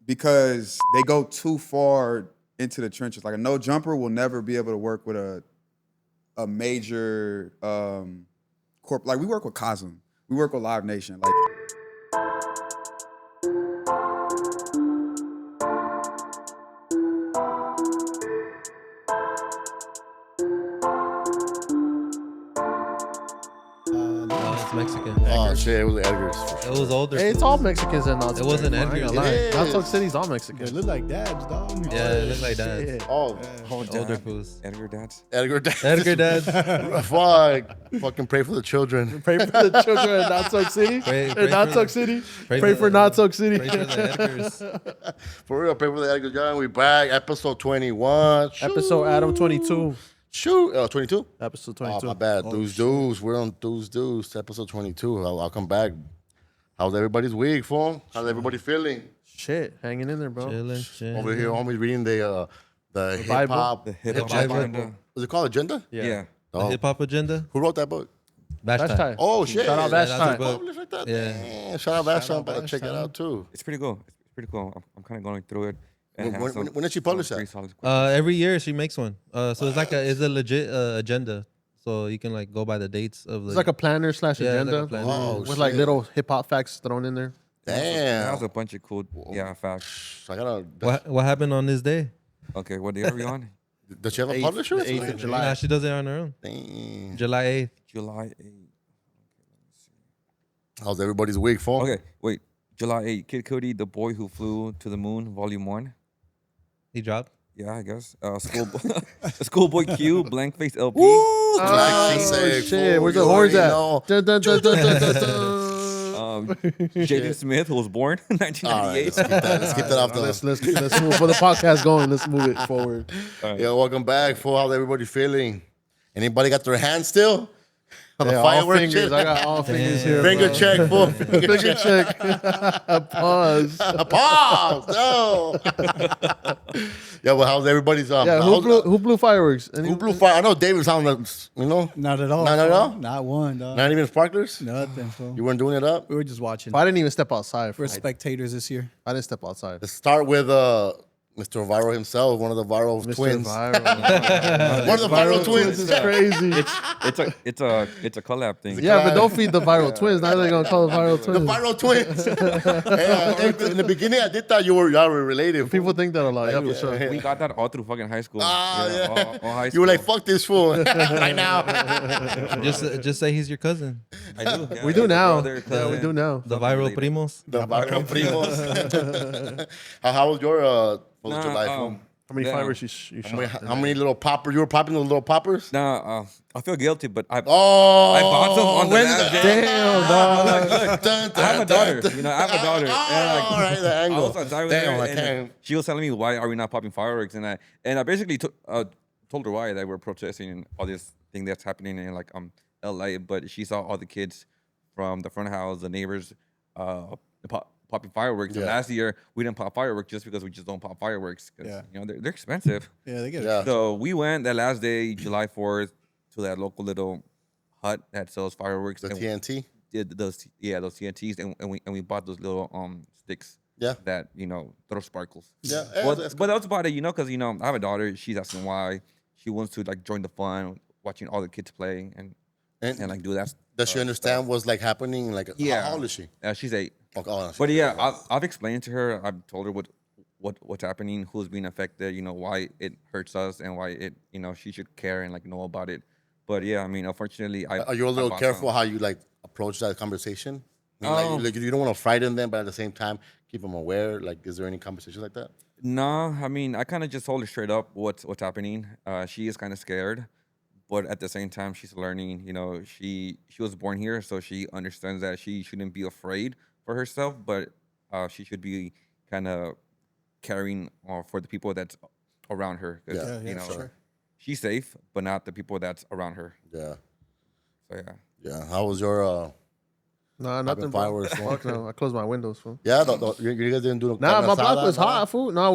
because they go too far into the trenches. Like a no jumper will never be able to work with a major corp. Like we work with Cosm, we work with Live Nation. Like It's Mexican. Oh shit, it was Edgar's. For It sure. was older. Hey, it's food. all Mexicans in Knott's. It wasn't Edgar's. Knott's Talk City's all Mexican. They look like dads, dog. Yeah, it looked like that. Shit. Oh, Older foods. Edgar dads. Edgar Dad. Edgar dads. Fuck. Fucking pray for the children. Pray for the children in Knott's Talk City. Pray In Knott's for Talk the- City. pray Pray for for the- Knott's Talk City. Pray for the Edgars. For real, pray for the Edgar John. We back. Episode 21. Shoot. Episode Adam 22. Shoot. 22? Episode Oh, 22. my bad. Dudes. We're on Dudes. Episode 22. I'll come back. How's everybody's week, fool? How's everybody feeling? Shit, hanging in there, bro. Chillin'. Over here, homies reading the hip Bible? hop. The hip hop Bible. agenda. Was it called Agenda? Yeah. The Oh. hip hop agenda. Who wrote that book? That's Bash time. time. Oh shit! Shout out Yeah, Bash that's a Time. book. Published like that? Yeah. Damn, shout out Bash Shout Time. out Better Bash check it Time. out too. It's pretty cool. It's pretty cool. I'm kind of going through it. And it has When did she publish some that? pretty solid questions. Every year she makes one. So it's like it's a legit agenda. So you can like go by the dates of the. It's like a planner / Yeah, it's like agenda a planner. Oh, with like shit. little hip hop facts thrown in there. It Damn. has a bunch of cool, facts. I gotta. What happened on this day? Okay, what day are we on? Does she have a 8th publisher? the 8th of July. Nah, she does it on her own. Damn. July 8th. July 8th. How's everybody's week, fool? Okay, wait. July 8th. Kid Cudi, The Boy Who Flew to the Moon, Volume 1. He dropped. Yeah, I guess. Schoolboy Q, Blank Face LP. Black Oh, Six, shit. fool. Where's the You horns already at? know. Dun, dun, dun, dun, dun, dun, dun. Jaden Smith, who was born in All right, 1998. let's keep that off the Let's move for the podcast going. Let's move it forward. Yeah, welcome back, fool. How's everybody feeling? Anybody got their hands still? On the Yeah, all fireworks fingers. shit? I got all fingers here. Finger bro. check, fool. Finger check. Pause. Pause. No. Yeah, well, how's everybody's Yeah, who blew fireworks? who blew fire? I know David's on the, you know, Not at all. Not at fool. all? Not one, dog. not even sparklers. Nothing, fool. You weren't doing it up. We were just watching. I didn't even step outside. We're spectators this year. I didn't step outside. Let's start with Mr. Viral himself, one of the viral Mr. twins. Viral. One of the viral twins. is crazy. It's a collab thing. Yeah, but don't feed the viral twins. Now they're gonna call it viral The twins. viral twins. In the beginning, I did thought y'all were related. People think that a lot. Yeah, for sure. We got that all through fucking high school. Ah, yeah. All high school. You were like, fuck this fool right now. Just say he's your cousin. I do. Yeah, We do he's a now. brother, Yeah, we cousin. do now. The viral primos. The viral primos. How was your 4th of July? fool? How many Yeah. fireworks you shot? How many little poppers? You were popping those little poppers? Nah, I feel guilty, but I Oh, I bought them on the when's last the- day. Damn, dog. Dun, I have a dun, daughter. dun. You know, I have a daughter. And like, All right, the I angle. was outside with Damn, her, I and can't. she was telling me why are we not popping fireworks, and I basically told her why that we're protesting and all this thing that's happening in like LA, but she saw all the kids from the front house, the neighbors, popping fireworks. And Yeah. last year we didn't pop fireworks just because we just don't pop fireworks because Yeah. you know they're expensive. Yeah, they get Yeah. it. So we went that last day, July 4th, to that local little hut that sells fireworks. The and TNT. did those TNTs and we bought those little sticks Yeah. that throw sparkles. Yeah. Well, that's but that's about it, because I have a daughter. She's asking why she wants to like join the fun, watching all the kids play and like do that. Does she understand what's like happening? Like, Yeah. how old is she? She's 8. Okay, oh, But yeah, I've explained to her. I've told her what's happening, who's being affected, why it hurts us, and why it she should care and like know about it. But yeah, I mean, unfortunately, Are you a little careful how you like approach that conversation? I mean, like, you don't want to frighten them, but at the same time keep them aware. Like, is there any conversation like that? No, I mean, I kind of just told her straight up what's happening. She is kind of scared, but at the same time, she's learning. She was born here, so she understands that she shouldn't be afraid for herself, but she should be kind of caring for the people that's around her. 'Cause, Yeah, sure. she's safe, but not the people that's around her. Yeah. So yeah. Yeah. How was your Nah, nothing. bro. fireworks, Fuck no. I closed my windows, fool. yeah, you guys didn't do no Nah, carne my block asada, was no? hot, fool. No,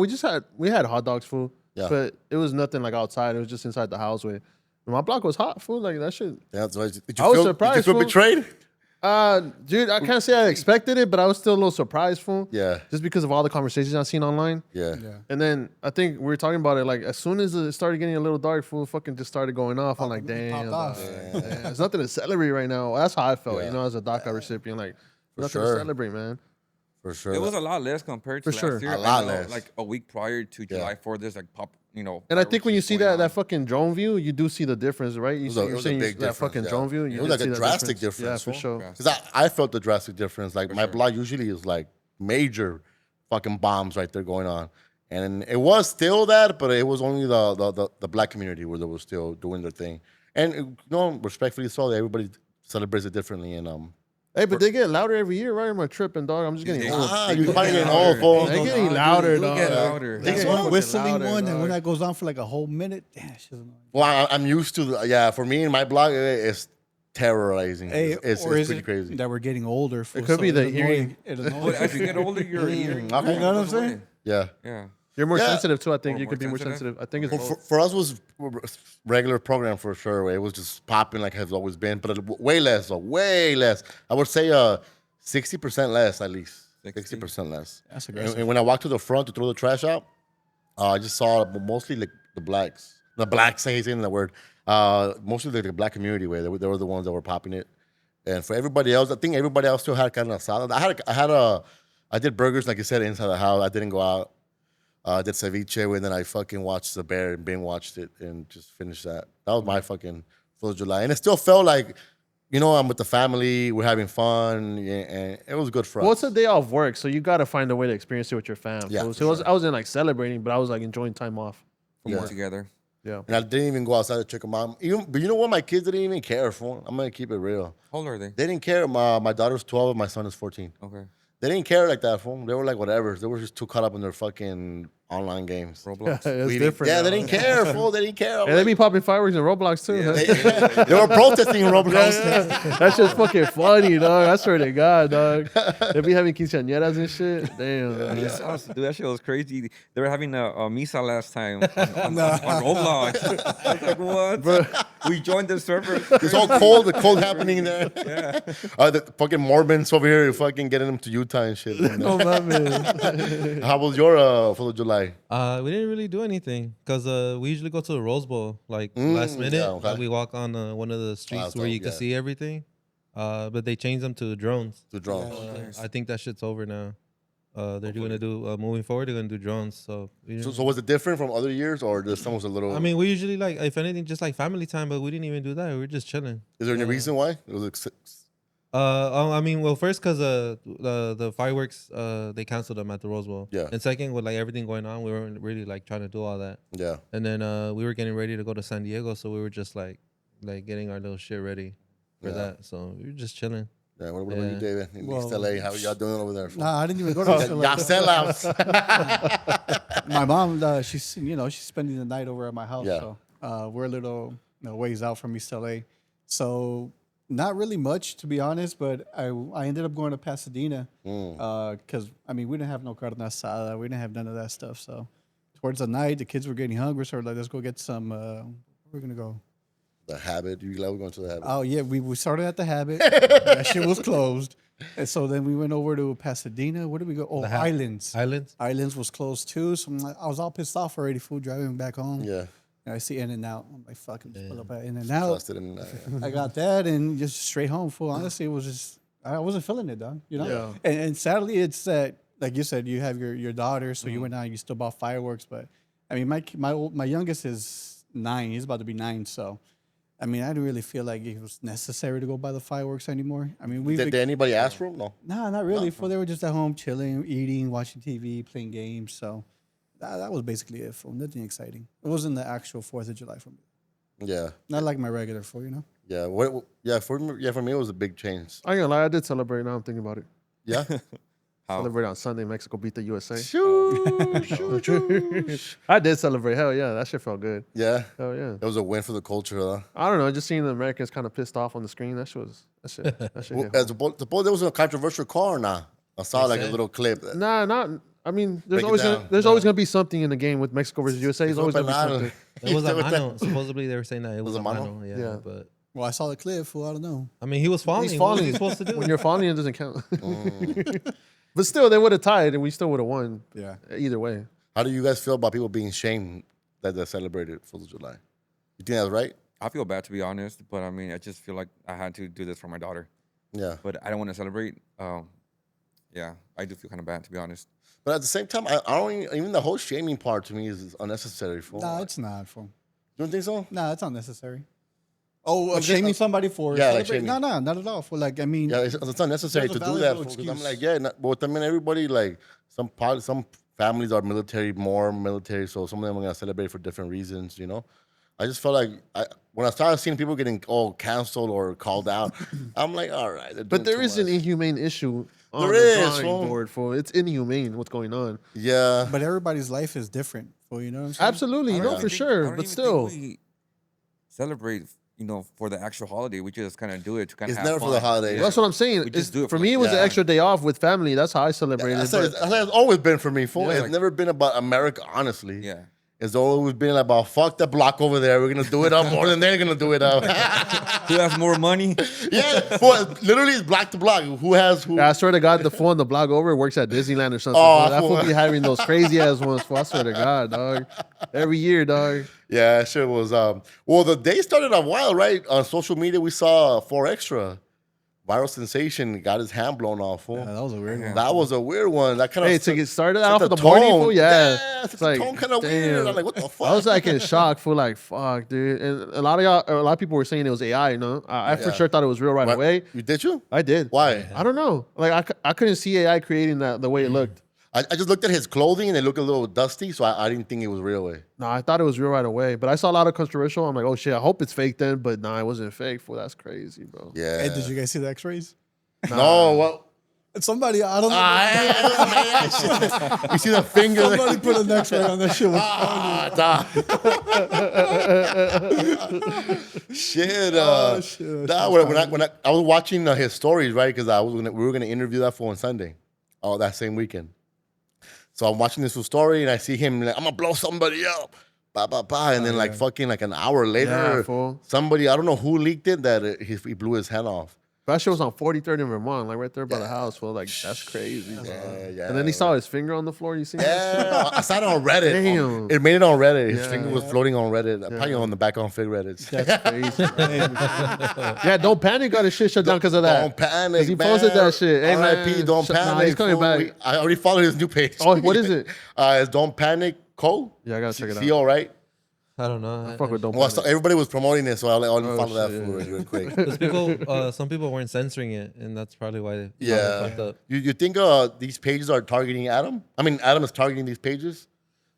we had hot dogs, fool. Yeah. But it was nothing like outside. It was just inside the house. My block was hot, fool. Like that shit. Yeah, that's right. Did I was Did you surprised, feel fool. betrayed? Dude, I can't say I expected it, but I was still a little surprised, fool. Yeah. Just because of all the conversations I've seen online. Yeah. And then I think we were talking about it, like, as soon as it started getting a little dark, fool fucking just started going off. I'm like, damn, popped off. there's nothing to celebrate right now. That's how I felt, Yeah. as a DACA recipient. Like, nothing sure. to celebrate, man. For sure. It was a lot less compared to For sure. last year. A lot I know, less. Like a week prior to July 4th, there's like pop, And I think when you see fireworks that going fucking drone view, you do see the difference, right? was a- it You're was a seeing big that difference, fucking yeah. drone view. It You was did like a see that drastic Yeah, difference, for fool. sure. Yeah. Because I felt the drastic difference. Like, my sure. block usually is like major fucking bombs right there going on. And it was still that, but it was only the black community where they were still doing their thing. And, respectfully so, everybody celebrates it differently. And Hey, but they get louder every year, right? Am I tripping, dog? I'm just getting old. you're probably getting old, fool. They're getting louder, It'll dog. get louder. There's so? one whistling Louder, one, and dog. when that goes on for like a whole minute, damn, shit's annoying. Well, I'm used to for me in my block, it's terrorizing. Hey, It's or is pretty it crazy. that we're getting older? It could be the hearing. It But annoys as you get older, your hearing. Okay. You know what I'm saying? Yeah. Yeah. You're more Yeah. sensitive too. I think Or you more could be more sensitive? sensitive. I think it's Well, both. for us was regular program for sure. It was just popping like has always been, but way less. Way less. I would say 60% less at least. 60% less. That's And, aggressive. and when I walked to the front to throw the trash out, I just saw mostly like the blacks. The blacks, saying the word. Mostly the black community where they were the ones that were popping it. And for everybody else, I think everybody else still had kind of salad. I did burgers like you said inside the house. I didn't go out. I did ceviche, and then I fucking watched The Bear and binge watched it and just finished that. That was my fucking 4th of July, and it still felt like, I'm with the family, we're having fun, and it was good for us. Well, it's a day off work, so you got to find a way to experience it with your fam. Yeah, So for I wasn't like celebrating, but I was like enjoying time off. From together. Yeah. And I didn't even go outside to check them out. But you know what? My kids didn't even care for. I'm gonna keep it real. How old are they? They didn't care. My daughter's 12, and my son is 14. Okay. They didn't care like that, fool. They were like whatever. They were just too caught up in their fucking online games. Roblox. It's different. Yeah, they now. didn't care, fool. They didn't care. And they be popping fireworks in Roblox too. They were protesting in Roblox. That shit's fucking funny, dog. I swear to God, dog. They be having quinceañeras and shit. Damn. Dude, that shit was crazy. They were having a misa last time on Roblox. I was like, what? We joined the server. It's all cold. The cold happening there. Yeah. The fucking Mormons over here fucking getting them to Utah and shit. No mames. How was your 4th of July? We didn't really do anything because we usually go to the Rose Bowl like last minute. yeah, okay. We walk on one of the streets that's where dope, you can yeah. see everything. But they changed them to drones. To drones. I think that shit's over now. They're going to do moving forward. They're going to do drones. So, So was it different from other years, or just some was a little? I mean, we usually like if anything, just like family time, but we didn't even do that. We were just chilling. is there any reason why? It was I mean, well, first because the fireworks they canceled them at the Rose Bowl. Yeah. And second, with like everything going on, we weren't really like trying to do all that. yeah. And then we were getting ready to go to San Diego, so we were just like getting our little shit ready for Yeah. that. So we were just chilling. Yeah. What about you, Yeah. David? In Well- East LA, how y'all doing over there? Nah, I didn't even go to Y'all sellouts. my mom, she's spending the night over at my house. Yeah. So we're a little ways out from East LA. So not really much, to be honest, but I ended up going to Pasadena because, I mean, we didn't have no carne asada. We didn't have none of that stuff. So towards the night, the kids were getting hungry. So we're like, let's go get some, where we're going to go? The Habit. You glad we're going to the Habit? Oh, yeah, we started at the Habit. That shit was closed. And so then we went over to Pasadena. Where did we go? Oh, Islands. Islands. Islands was closed too. So I was all pissed off already, food driving back home. Yeah. And I see In-N-Out. I'm like, fucking just pull up at In-N-Out. Trusted in I got that and just straight home. Full. Honestly, it was just, I wasn't feeling it, dog. You know? Yeah. And sadly, it's that, like you said, you have your daughter, so you went out and you still bought fireworks. But I mean, my youngest is 9. He's about to be 9. So, I mean, I didn't really feel like it was necessary to go buy the fireworks anymore. I mean, Did anybody ask for them? No. Nah, not really. They were just at home chilling, eating, watching TV, playing games. So that was basically it. For nothing exciting. It wasn't the actual 4th of July for me. Yeah. Not like my regular 4, you know. Yeah. For me, it was a big change. I ain't gonna lie, I did celebrate. Now I'm thinking about it. Yeah. How? Celebrate on Sunday. Mexico beat the USA. Shoo. I did celebrate. Hell yeah, that shit felt good. Yeah. Hell yeah. It was a win for the culture, huh? I don't know, just seeing the Americans kind of pissed off on the screen. That shit Well, hit as suppose there was a controversial call or not? I saw like a little clip. home. Nah, not. I mean, there's Break it always down. gonna be something in the game with Mexico versus USA. There's always gonna be something. It was a mano. Supposedly they were saying that it was a a mano? mano. Yeah, Yeah. but Well, I saw the clip. Fool, I don't know. I mean, he was falling. He's What was falling. he supposed to do? When you're falling, it doesn't count. But still, they would have tied, and we still would have won. Yeah. Either way. How do you guys feel about people being shamed that they celebrated 4th of July? You think that's right? I feel bad, to be honest, but I mean, I just feel like I had to do this for my daughter. Yeah. But I don't want to celebrate. Yeah, I do feel kind of bad, to be honest. But at the same time, I don't even the whole shaming part to me is unnecessary. For Nah, it's not. Fool. you don't think so? Nah, it's unnecessary. Oh, I'm shaming just- somebody for Yeah, like celebrating? shaming. No, not at all. For like, I mean, Yeah, it's unnecessary There's to a do that. valuable Fool, 'cause I'm excuse. like, yeah, but I mean, everybody like some families are more military, so some of them are gonna celebrate for different reasons. You know, I just felt like when I started seeing people getting canceled or called out, I'm like, all right. But there is an much. inhumane issue on There the is, drawing fool. board. For it's inhumane what's going on. Yeah, but everybody's life is different. Fool, you know what I'm saying? Absolutely, I you don't know even for think- I sure. don't But even still, think we celebrate, for the actual holiday. We just kind of do it to kind of it's have never for the fun. holiday. Yeah. that's what I'm saying. We just do it For for- me, it was an yeah. extra day off with family. That's how I celebrated. That's but- it's always been for me. Fool. Yeah. It's never been about America, honestly. Yeah. It's always been about fuck the block over there. We're gonna do it up more than they're gonna do it up. Who has more money? Yeah, fool, literally it's block to block. Who has who? I swear to God, the fool on the block over works at Disneyland or something. Oh, That fool. fool be having those crazy ass ones. Fool. I swear to God, dog. Every year, dog. Yeah, that shit was. Well, the day started off wild, right? On social media, we saw 4Extra viral sensation got his hand blown off. Fool. Yeah, that was a weird one. That was a weird one. That kind of Hey, to get started set off the of the morning, tone. fool, yeah. Yeah, set the tone kinda weird. I'm like, what the fuck? I was like in shock, fool, like, fuck, dude. And a lot of people were saying it was AI, you know? I for Yeah. sure thought it was real right away. Did you? I did. Why? I don't know. Like, I couldn't see AI creating that the way it looked. I just looked at his clothing and it looked a little dusty, so I didn't think it was real way. No, I thought it was real right away. But I saw a lot of controversial. I'm like, oh, shit, I hope it's fake then. But nah, it wasn't fake, fool. That's crazy, bro. Yeah. Hey, did you guys see the X-rays? No, what? Somebody, I don't know. You see the finger? Somebody put an X-ray on that shit. Shit. shit, Nah, when I was watching his stories, right? Because we were gonna interview that for on Sunday, that same weekend. So I'm watching this story and I see him like, I'm gonna blow somebody up, and then like fucking like an hour later, Yeah, fool. somebody I don't know who leaked it that he blew his head off. That shit was on 43rd in Vermont, like right there by the house, fool. Like, that's crazy. Bro. Yeah. And then he saw his finger on the floor. You see that? Yeah, I saw it on Reddit. Damn. It made it on Reddit. His Yeah. finger was floating on Reddit. Probably on the back on fake Reddits. That's crazy. Yeah, Don't Panic got his shit shut down because of that. Don't panic. 'Cause he posted that shit. Hey, R.I.P. man. Don't Nah, panic. he's coming fool. back. I already followed his new page. Oh, what is it? It's Don't Panic Co. Yeah, I gotta check it out. CO, right? I don't know. Fuck with Don't Well, Panic. everybody was promoting it, so I'll follow that shit, fool real quick. Because some people weren't censoring it, and that's probably why they Yeah. fucked up. You think these pages are targeting Adam? I mean, Adam is targeting these pages?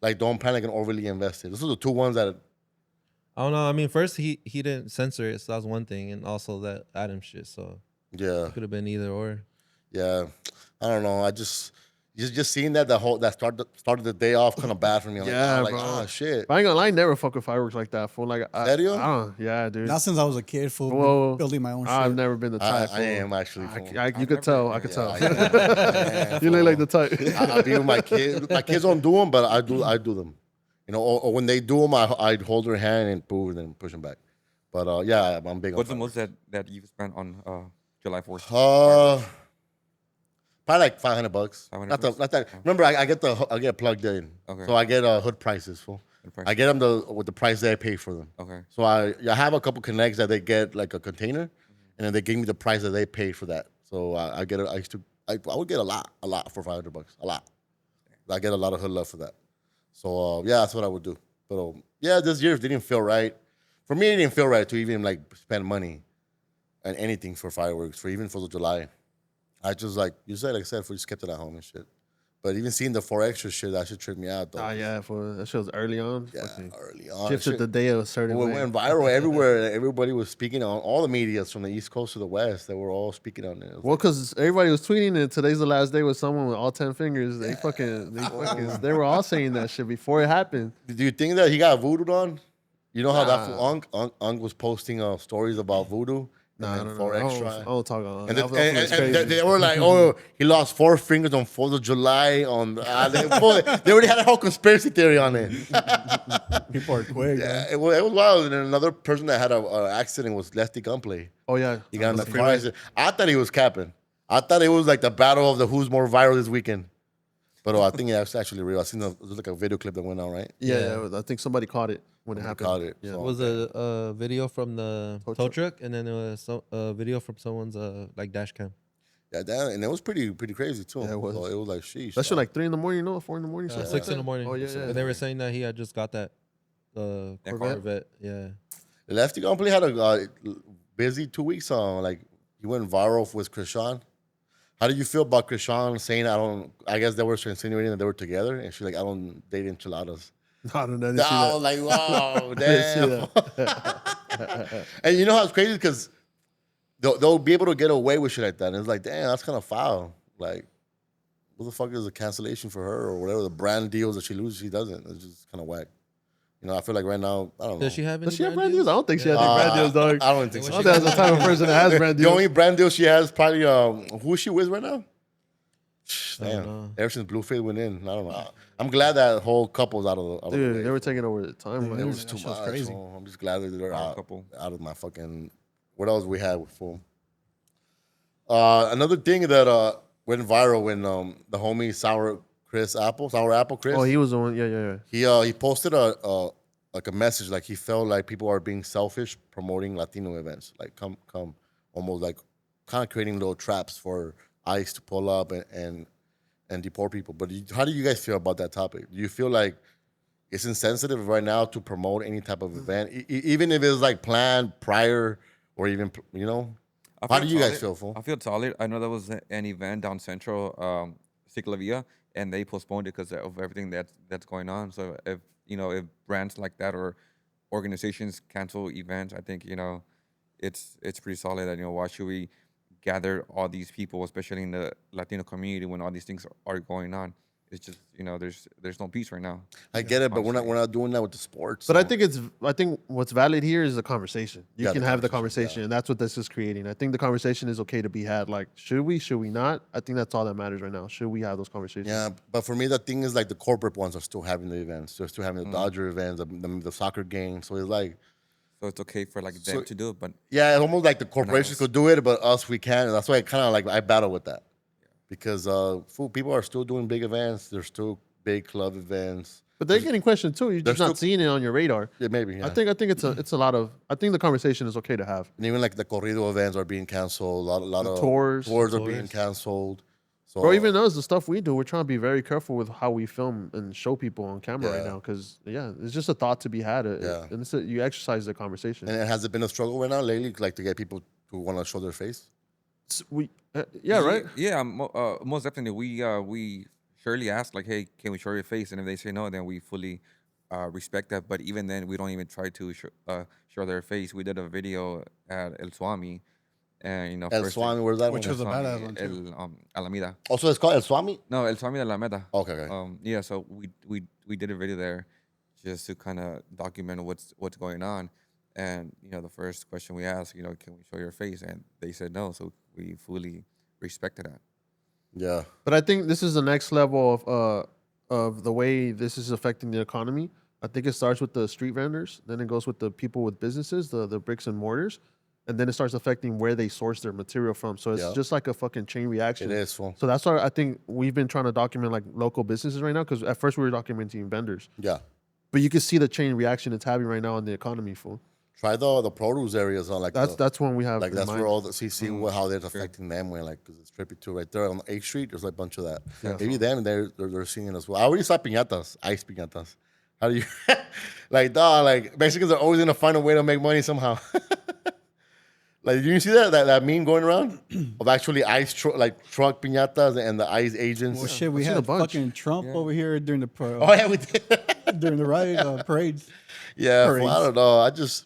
Like Don't Panic and Overly Invested. Those are the two ones that... I don't know. I mean, first he didn't censor it, so that was one thing, and also that Adam shit. So Yeah. could have been either or. Yeah. I don't know. I just seeing that started the day off kind of bad for me. I'm Yeah, like, bro. oh, shit. But I ain't gonna lie, I never fuck with fireworks like that, fool. Like, Serio? I don't. Yeah, dude. Not since I was a kid, fool. Whoa. Building my own shit. I've never been the type. I fool. am actually. I, fool. I, you could tell. I could tell. Yeah, You look like the type. I be with my kids. My kids don't do them, but I do them. You know, or when they do them, I'd hold their hand and boom, and then push them back. But yeah, I'm big What's the on most that you've spent on July 4th? probably like $500. $500 Not that. Remember, I get plugged in, Okay. so I get hood prices. Fool. Hood price. I get them with the price that I pay for them. Okay. So I have a couple connects that they get like a container, and then they give me the price that they paid for that. So I get it. I would get a lot for $500, a lot. I get a lot of hood love for that. So yeah, that's what I would do. But yeah, this year didn't feel right. For me, it didn't feel right to even like spend money on anything for fireworks, for even 4th of July. I just like I said, we just kept it at home and shit. But even seeing the 4Extra shit, that shit tripped me out though. Ah, yeah, fool. That shit was early on. Yeah, Fucking early on. shifted shit. the day a certain Well, way. it went viral everywhere. Everybody was speaking on all the medias from the East Coast to the West. They were all speaking on it. Well, because everybody was tweeting it. Today's the last day with someone with all 10 fingers. They were all saying that shit before it happened. Do you think that he got voodooed on? You know how that Nah. fool Unk was posting stories about voodoo. Nah, I then don't 4 know. extra. I don't talk on And, that. they were like, oh, he lost 4 fingers on 4th of July. They already had a whole conspiracy theory on it. People are quick. Yeah, it was wild. And then another person that had an accident was Lefty Gunplay. Oh yeah, He got in the the car accident. I thought he was capping. I thought it was like the battle of the who's more viral this weekend. But I think it's actually real. I seen it was like a video clip that went out, right? Yeah, I think somebody caught it when it happened. Caught it. Yeah. So, It was a video from the Tow tow truck. truck, and then it was a video from someone's like dash cam. yeah, and it was pretty crazy too. Yeah, it was. So it was like sheesh. That shit like 3 in the morning, 4 in the morning, something 6 like in the that? morning. Oh yeah, And they were saying that he had just got that Corvette. Yeah. Lefty Gunplay had a busy 2 weeks on. Like he went viral with Krishan. How do you feel about Krishan saying I guess they were insinuating that they were together, and she's like, I don't date enchiladas. I don't know. I didn't see I that. was like, wow, didn't see damn. And you know how it's crazy because they'll be able to get away with shit like that. And it's like, damn, that's kind of foul. Like, what the fuck is a cancellation for her or whatever? The brand deals that she loses, she doesn't. It's just kind of whack. You know, I feel like right now, I don't know. Does she have any Does she have brand deals? deals? I don't think she has any brand deals, dog. I don't think I so. don't think that's the type of person that has brand The deals. only brand deal she has probably who is she with right now? Damn. know. Ever since Blueface went in, I don't know. I'm glad that whole couple's out of the Dude, way. they were taking over the timeline. It was That too shit was much. crazy. So I'm just glad that they're out of my fucking. What else we had with fool? Another thing that went viral when the homie Sour Apple Chris. Oh, he was the one. Yeah. He posted a like a message like he felt like people are being selfish promoting Latino events, like come almost like kind of creating little traps for ICE to pull up and deport people. But how do you guys feel about that topic? Do you feel like it's insensitive right now to promote any type of event, even if it's like planned prior or even How do you guys feel, fool? I feel solid. I know there was an event down Central, Ciclavia, and they postponed it because of everything that's going on. So if brands like that or organizations cancel events, I think it's pretty solid. That why should we gather all these people, especially in the Latino community, when all these things are going on? It's just there's no peace right now. I get it, but we're not doing that with the sports. But so- I think what's valid here is the conversation. You Yeah, can the have the conversation, conversation, and that's what this is creating. I think the conversation is okay to be had. Like, should we not? I think that's all that matters right now. Should we have those conversations? Yeah, but for me, the thing is like the corporate ones are still having the events. They're still having the Dodger events, the soccer games. So it's like, So it's okay for them to do it, but yeah, it's almost like the corporations could do it, but us we can't. And that's why I kind of like I battle with that because people are still doing big events. There's still big club events. But they're getting questioned too. You're just not seeing it on your radar. Yeah, maybe. Yeah. I think it's a lot of. I think the conversation is okay to have. And even like the corrido events are being canceled. A lot of tours are being canceled. So Or even us, the stuff we do, we're trying to be very careful with how we film and show people on camera right Yeah. now. Because it's just a thought to be had. Yeah. And you exercise the conversation. And has it been a struggle right now lately, like to get people to want to show their face? Right. Yeah, most definitely. We surely ask like, hey, can we show your face? And if they say no, then we fully respect that. But even then, we don't even try to show their face. We did a video at El Swami, and El Swami, where's that Which one? was a badass one, too. Alameda. Also, it's called El Swami? No, El Swami de Alameda. Okay. Yeah, so we did a video there just to kind of document what's going on. And the first question we asked, can we show your face? And they said no, so we fully respected that. Yeah. But I think this is the next level of the way this is affecting the economy. I think it starts with the street vendors, then it goes with the people with businesses, the bricks and mortars, and then it starts affecting where they source their material from. So it's just like a fucking chain reaction. It is, fool. So that's why I think we've been trying to document like local businesses right now, because at first we were documenting vendors. Yeah. But you can see the chain reaction it's having right now on the economy, fool. Try the produce areas on like That's when we have like in that's mind. where all the see how they're affecting them when like because it's trippy too right there on 8th Street. There's like a bunch of that. Maybe then they're seeing it as well. I already saw piñatas, ice piñatas. How do you like Mexicans are always gonna find a way to make money somehow. Like did you see that meme going around of actually truck piñatas and the ICE agents? Well, shit, we I've seen a had bunch. fucking Trump over here during the Oh yeah, we did. during the riot parades. Yeah, Parades. well, I don't know.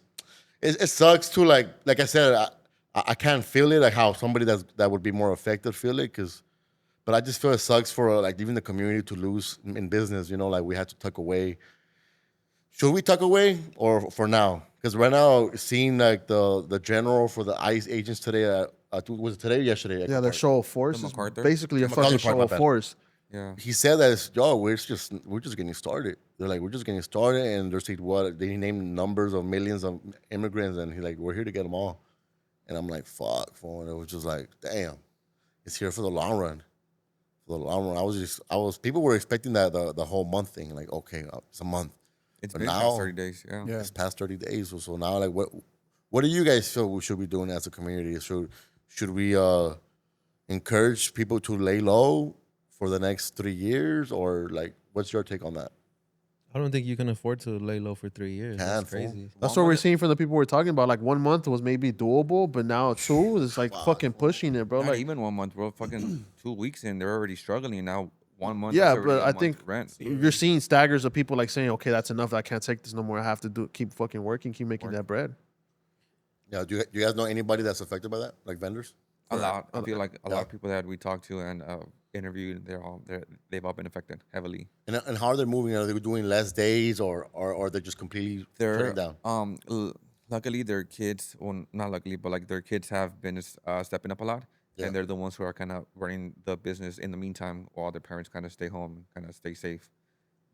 It sucks too. Like I said, I can't feel it. Like how somebody that would be more affected feel it. But I just feel it sucks for like even the community to lose in business. Like we had to tuck away. Should we tuck away or for now? Because right now, seeing like the general for the ICE agents today, was it today or yesterday? Yeah, their show of force The is MacArthur? basically a MacArthur fucking part, show my of bad. force. Yeah. He said that it's, yo, we're just getting started. They're like, we're just getting started, and they're saying what they named numbers of millions of immigrants, and he's like, we're here to get them all. And I'm like, fuck, fool. And it was just like, damn, it's here for the long run. For the long run, people were expecting that the whole month thing, like, okay, it's a month. It's But been now- past 30 days. Yeah. Yeah. It's past 30 days. So now, like, what do you guys feel we should be doing as a community? Should we encourage people to lay low for the next 3 years, or like, what's your take on that? I don't think you can afford to lay low for 3 years. Can, That's fool. crazy. That's what we're seeing from the people we're talking about. Like 1 month was maybe doable, but now 2 is like fucking pushing it, bro. Not Like, even 1 month, bro. Fucking 2 weeks in, they're already struggling. Now 1 month. yeah, that's already but a I month think rent. you're seeing staggers of people like saying, okay, that's enough. I can't take this no more. I have to keep fucking working, keep making that bread. Yeah, do you guys know anybody that's affected by that, like vendors? A lot. I feel like a Yeah. lot of people that we talked to and interviewed, they've all been affected heavily. And how are they moving? Are they doing less days, or they're just completely They're shutting down? luckily their kids, well, not luckily, but like their kids have been stepping up a lot, Yeah. and they're the ones who are kind of running the business in the meantime, while their parents kind of stay home, kind of stay safe.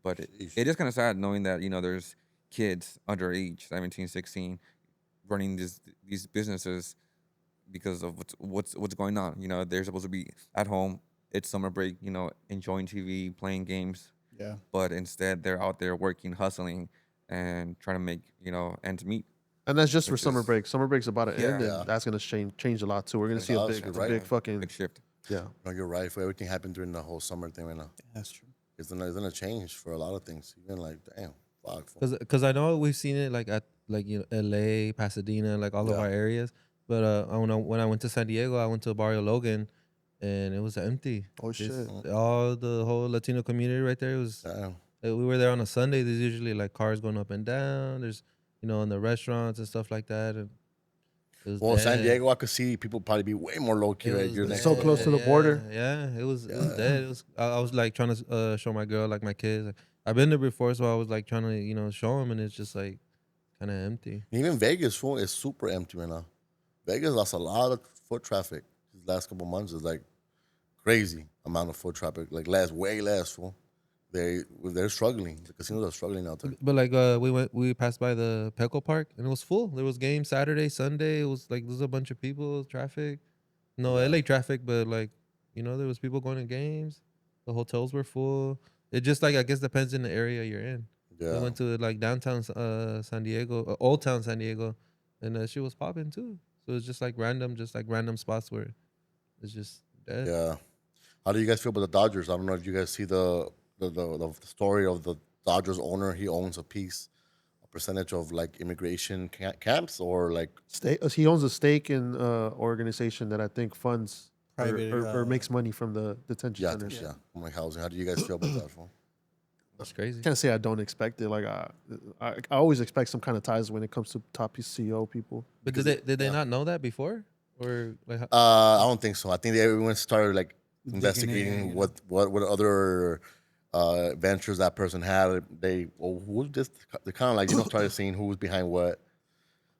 But Sheesh. it is kind of sad knowing that there's kids underage, 17, 16, running these businesses because of what's going on. They're supposed to be at home. It's summer break. Enjoying TV, playing games. Yeah. But instead, they're out there working, hustling, and trying to make ends meet. And that's just for Which summer is- break. Summer break's about to end, Yeah. and that's gonna change a lot too. We're gonna see a does, big, you're a right. big fucking Big shift. yeah. No, you're right. For everything happened during the whole summer thing right now, That's true. it's gonna change for a lot of things. Even like, damn, fuck. Because I know we've seen it like at LA, Pasadena, like all of Yeah. our areas. But when I went to San Diego, I went to Barrio Logan, and it was empty. Oh shit. All the whole Latino community right there was. Damn. We were there on a Sunday. There's usually like cars going up and down. There's in the restaurants and stuff like that. And it was Well, San dead. Diego, I could see people probably be way more low key It right was here. dead. So close to the border. Yeah, it was dead. It was. I was like trying to show my girl, like my kids. Like, I've been there before, so I was like trying to show them, and it's just like kind of empty. Even Vegas, fool, is super empty right now. Vegas lost a lot of foot traffic these last couple months. It's like crazy amount of foot traffic, like way less, fool. They're struggling. The casinos are struggling out there. But like we passed by the Petco Park, and it was full. There was games Saturday, Sunday. It was like there's a bunch of people, traffic. No LA traffic, but like there was people going to games. The hotels were full. It just like I guess depends in the area you're in. Yeah. We went to like downtown San Diego, Old Town San Diego, and that shit was popping too. So it's just like random spots where it's just dead. Yeah. How do you guys feel about the Dodgers? I don't know if you guys see the story of the Dodgers owner. He owns a percentage of like immigration camps, or like He owns a stake in organization that I think funds Private, or makes money from the detention yeah, centers. from like housing. How do you guys feel about that? Fool? That's crazy. Can't say I don't expect it. Like I always expect some kind of ties when it comes to top CEO people. But did they not know that before, or like? I don't think so. I think everyone started like Digging investigating in, what other ventures that person had. Who's this? They kind of like started seeing who was behind what.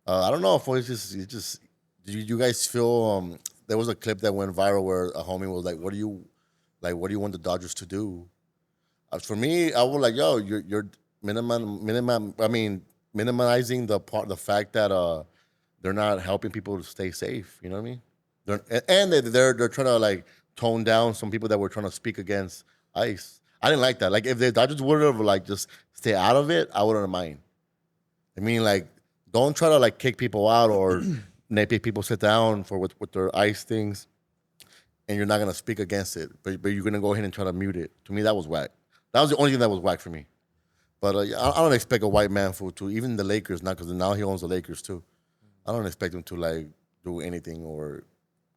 I don't know if it's just. Did you guys feel? There was a clip that went viral where a homie was like, "What do you want the Dodgers to do?" For me, I was like, "Yo, you're minimizing the fact that they're not helping people to stay safe. You know what I mean? They're trying to like tone down some people that were trying to speak against ICE. I didn't like that. Like if the Dodgers would have like just stay out of it, I wouldn't mind. I mean, like don't try to like kick people out or make people sit down for with their ICE things, and you're not gonna speak against it, but you're gonna go ahead and try to mute it. To me, that was whack. That was the only thing that was whack for me. But I don't expect a white man to even the Lakers now, because now he owns the Lakers too. I don't expect him to like do anything. Or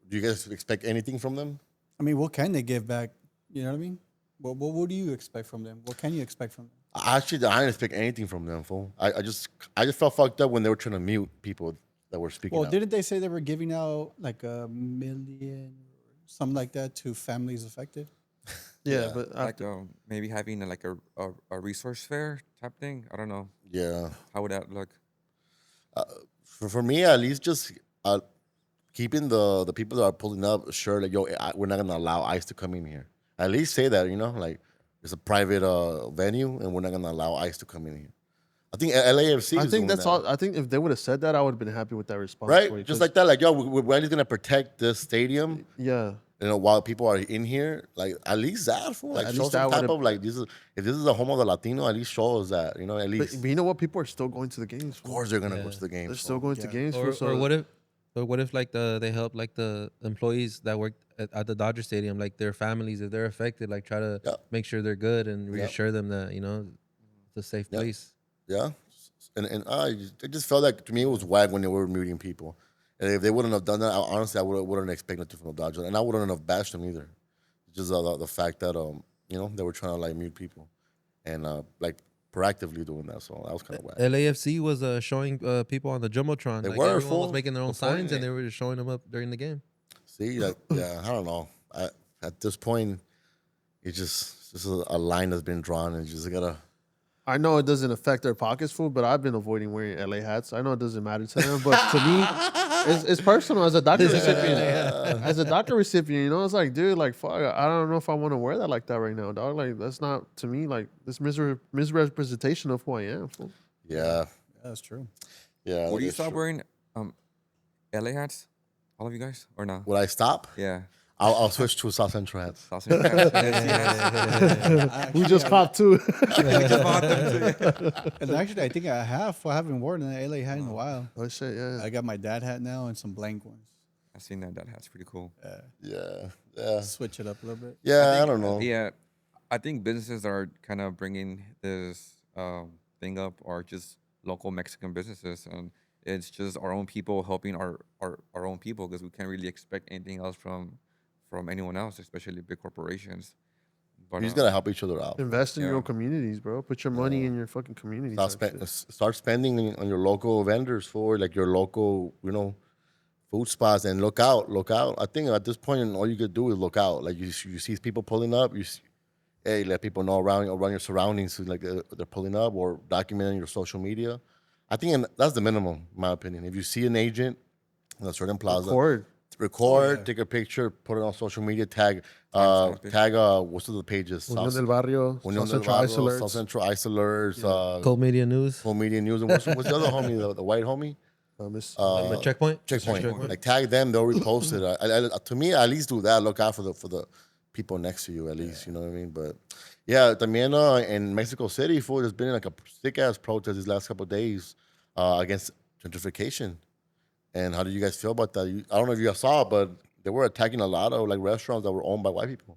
do you guys expect anything from them? I mean, what can they give back? You know what I mean? What do you expect from them? What can you expect from them? I didn't expect anything from them, fool. I just felt fucked up when they were trying to mute people that were speaking Well, out. didn't they say they were giving out like $1 million or something like that to families affected? Yeah, but Like maybe having a resource fair type thing. I don't know. Yeah. How would that look? For me, at least, just keeping the people that are pulling up sure, like, yo, we're not gonna allow ICE to come in here. At least say that, like it's a private venue, and we're not gonna allow ICE to come in here. I think LAFC. I is think doing that's that. all. I think if they would have said that, I would have been happy with that response. Right? Wait, Just 'cause- like that, like, yo, we're just gonna protect this stadium. yeah. While people are in here, like, at least that, fool. Like, At show least some that type would've- of, like, if this is a home of the Latino, at least show us that, at But, least. but you know what? People are still going to the games. Of course, they're gonna go Yeah. to the game. They're still going to games. Or, so or what if like they help like the employees that work at the Dodger Stadium, like their families, if they're affected, like try to Yeah. make sure they're good and reassure them that it's a safe Yeah. place. Yeah, and I just felt like, to me, it was whack when they were muting people. And if they wouldn't have done that, honestly, I wouldn't expect nothing from the Dodgers, and I wouldn't have bashed them either. Just the fact that they were trying to, like, mute people, and like, proactively doing that. So that was kind of whack. LAFC was showing people on the jumbotron. They like were, everyone was fool. making their own Before signs, they- and they were just showing them up during the game. See, yeah, I don't know. At this point, it's just a line that's been drawn, and you just gotta. I know it doesn't affect their pockets, fool, but I've been avoiding wearing LA hats. I know it doesn't matter to them, but to me, it's personal. As a DACA recipient, it's like, dude, like, fuck, I don't know if I want to wear that like that right now, dog. Like, that's not, to me, like, this misrepresentation of who I am, fool. Yeah, Yeah, that's true. yeah. Will you that's stop true. wearing LA hats? All of you guys, or no? Would I stop? Yeah. I'll switch to South Central hats. Sausage hats. Yes, We just caught two. And actually, I think I haven't worn an LA hat in a while. Oh, shit, yeah. I got my dad hat now and some blank ones. I've seen that. That hat's pretty cool. Yeah. Switch it up a little bit. Yeah, I don't know. Yeah, I think businesses are kind of bringing this thing up are just local Mexican businesses, and it's just our own people helping our own people, because we can't really expect anything else from anyone else, especially big corporations. But You just gotta help each other out. Invest in your Yeah. own communities, bro. Put your money in your fucking community. Start spending on your local vendors, for like your local, food spots, and look out. I think at this point, all you could do is look out. Like, you see people pulling up, hey, let people know around your surroundings, like they're pulling up, or documenting your social media. I think that's the minimum, in my opinion. If you see an agent in a certain plaza, record, take a picture, put it on social media, tag what's the pages? Unión del Barrio, Unión South del Central Ice Barrio, Alerts. South Central Ice Alerts, Cold Media News, Home Media News, and what's the other homie, the white homie? Checkpoint. Checkpoint. Like, tag them, they'll repost it. To me, at least do that. Look out for the people next to you, at least. You know what I mean? But yeah, también in Mexico City, there's been like a sick ass protest these last couple of days against gentrification. And how do you guys feel about that? I don't know if you guys saw it, but they were attacking a lot of, like, restaurants that were owned by white people.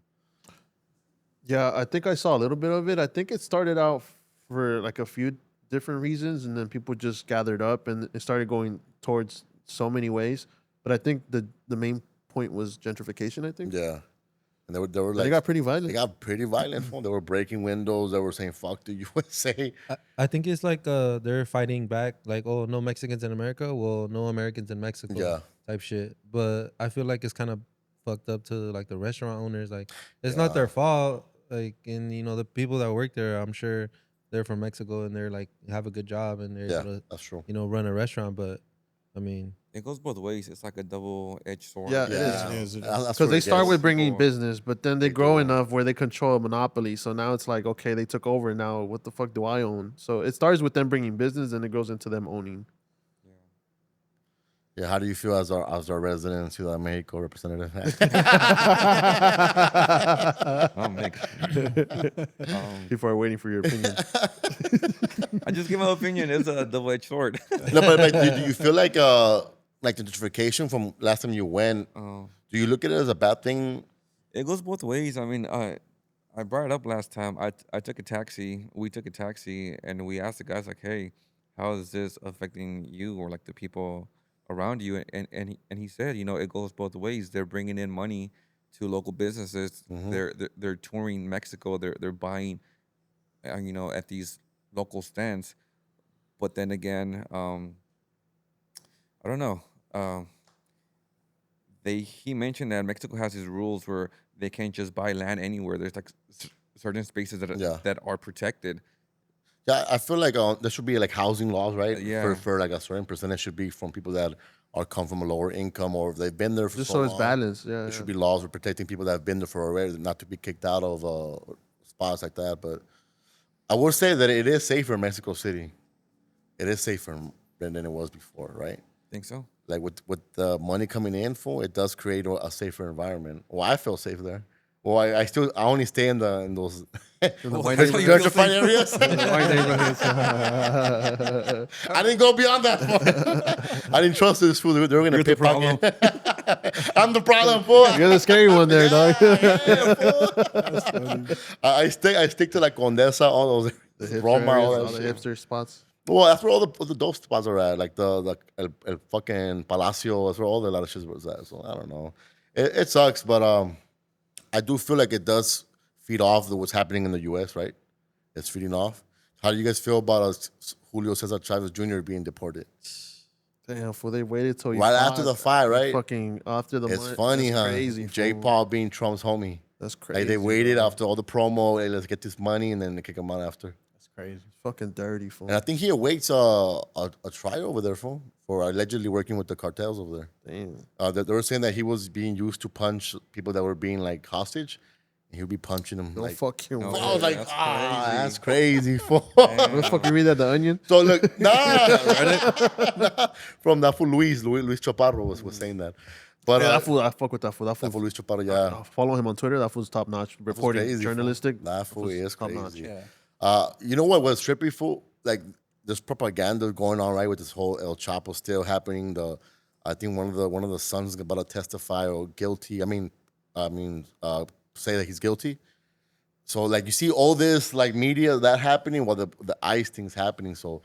Yeah, I think I saw a little bit of it. I think it started out for like a few different reasons, and then people just gathered up, and it started going towards so many ways. But I think the main point was gentrification, I think. Yeah. And they were like, They got pretty violent. They got pretty violent. They were breaking windows. They were saying "fuck the USA." I think it's like they're fighting back, like, oh, no Mexicans in America, well, no Americans in Mexico, Yeah. type shit. But I feel like it's kind of fucked up to like the restaurant owners. Like, it's not their fault. Like, and the people that work there, I'm sure they're from Mexico and they're like have a good job and they're Yeah, able to that's true. run a restaurant. But I mean, it goes both ways. It's like a double-edged sword. Yeah, it Yeah, is. That's Because where they it start gets. with bringing People- business, but then they grow enough where they control a monopoly. So now it's like, okay, they took over. Now what the fuck do I own? So it starts with them bringing business, and it goes into them owning. Yeah, how do you feel as our resident Ciudad de Mexico representative? Oh, Mick. People are waiting for your opinion. I just give my opinion. It's a double-edged sword. No, but do you feel like the gentrification from last time you went? Do you look at it as a bad thing? It goes both ways. I mean, I brought it up last time. I took a taxi. We took a taxi, and we asked the guys, like, hey, how is this affecting you or like the people around you? And he said, it goes both ways. They're bringing in money to local businesses. They're touring Mexico. They're buying, at these local stands. But then again, I don't know. He mentioned that Mexico has these rules where they can't just buy land anywhere. There's like certain spaces that are protected. Yeah, I feel like there should be like housing laws, right? Yeah. For like a certain percentage should be from people that are come from a lower income or if they've been there for Just so so it's long. balanced. Yeah. There should be laws for protecting people that have been there for already, not to be kicked out of spots like that. But I would say that it is safer in Mexico City. It is safer than it was before, right? Think so? Like with the money coming in for, it does create a safer environment. Well, I feel safe there. Well, I only stay in those white That's what you feel gentrified safe. areas. White neighborhoods. I didn't go beyond that. I didn't trust this fool. They were gonna You're the pickpocket. I'm the problem, fool. You're the scary one there, dog. I stick to like Condesa, all those The hipster Roma, areas, all all that the shit. hipster spots. Well, that's where all the dope spots are at, like the el fucking Palacio. That's where all the lot of shit was at. So I don't know. It sucks, but I do feel like it does feed off what's happening in the U.S. Right? It's feeding off. How do you guys feel about Julio Cesar Chavez Jr. being deported? Damn, fool, they waited till he Right fought, after the fight, right? Fucking after the It's month. funny, That's huh? Crazy, J. fool. Paul being Trump's homie. That's crazy. Like they waited bro. after all the promo. Hey, let's get this money, and then they kick him out after. That's crazy. Fucking dirty, fool. And I think he awaits a trial over there for allegedly working with the cartels over there. Damn. They were saying that he was being used to punch people that were being like hostage, and he would be punching them. No like, fucking No way. I was like, That's that's crazy. Fool. What the fuck you read that, The Onion? So look, nah, from that fool Luis Chaparro was saying that. But Yeah, that fool, I fuck with that fool. That that fool fool, Luis Chaparro, yeah, follow him on Twitter. That fool's top notch. Reporting, crazy, fool. journalistic. That fool is top crazy. notch. Yeah. You know what was trippy, fool? Like there's propaganda going on, right, with this whole El Chapo still happening. I think one of the sons is about to testify or guilty. Say that he's guilty. So like you see all this like media that happening while the ICE thing's happening. So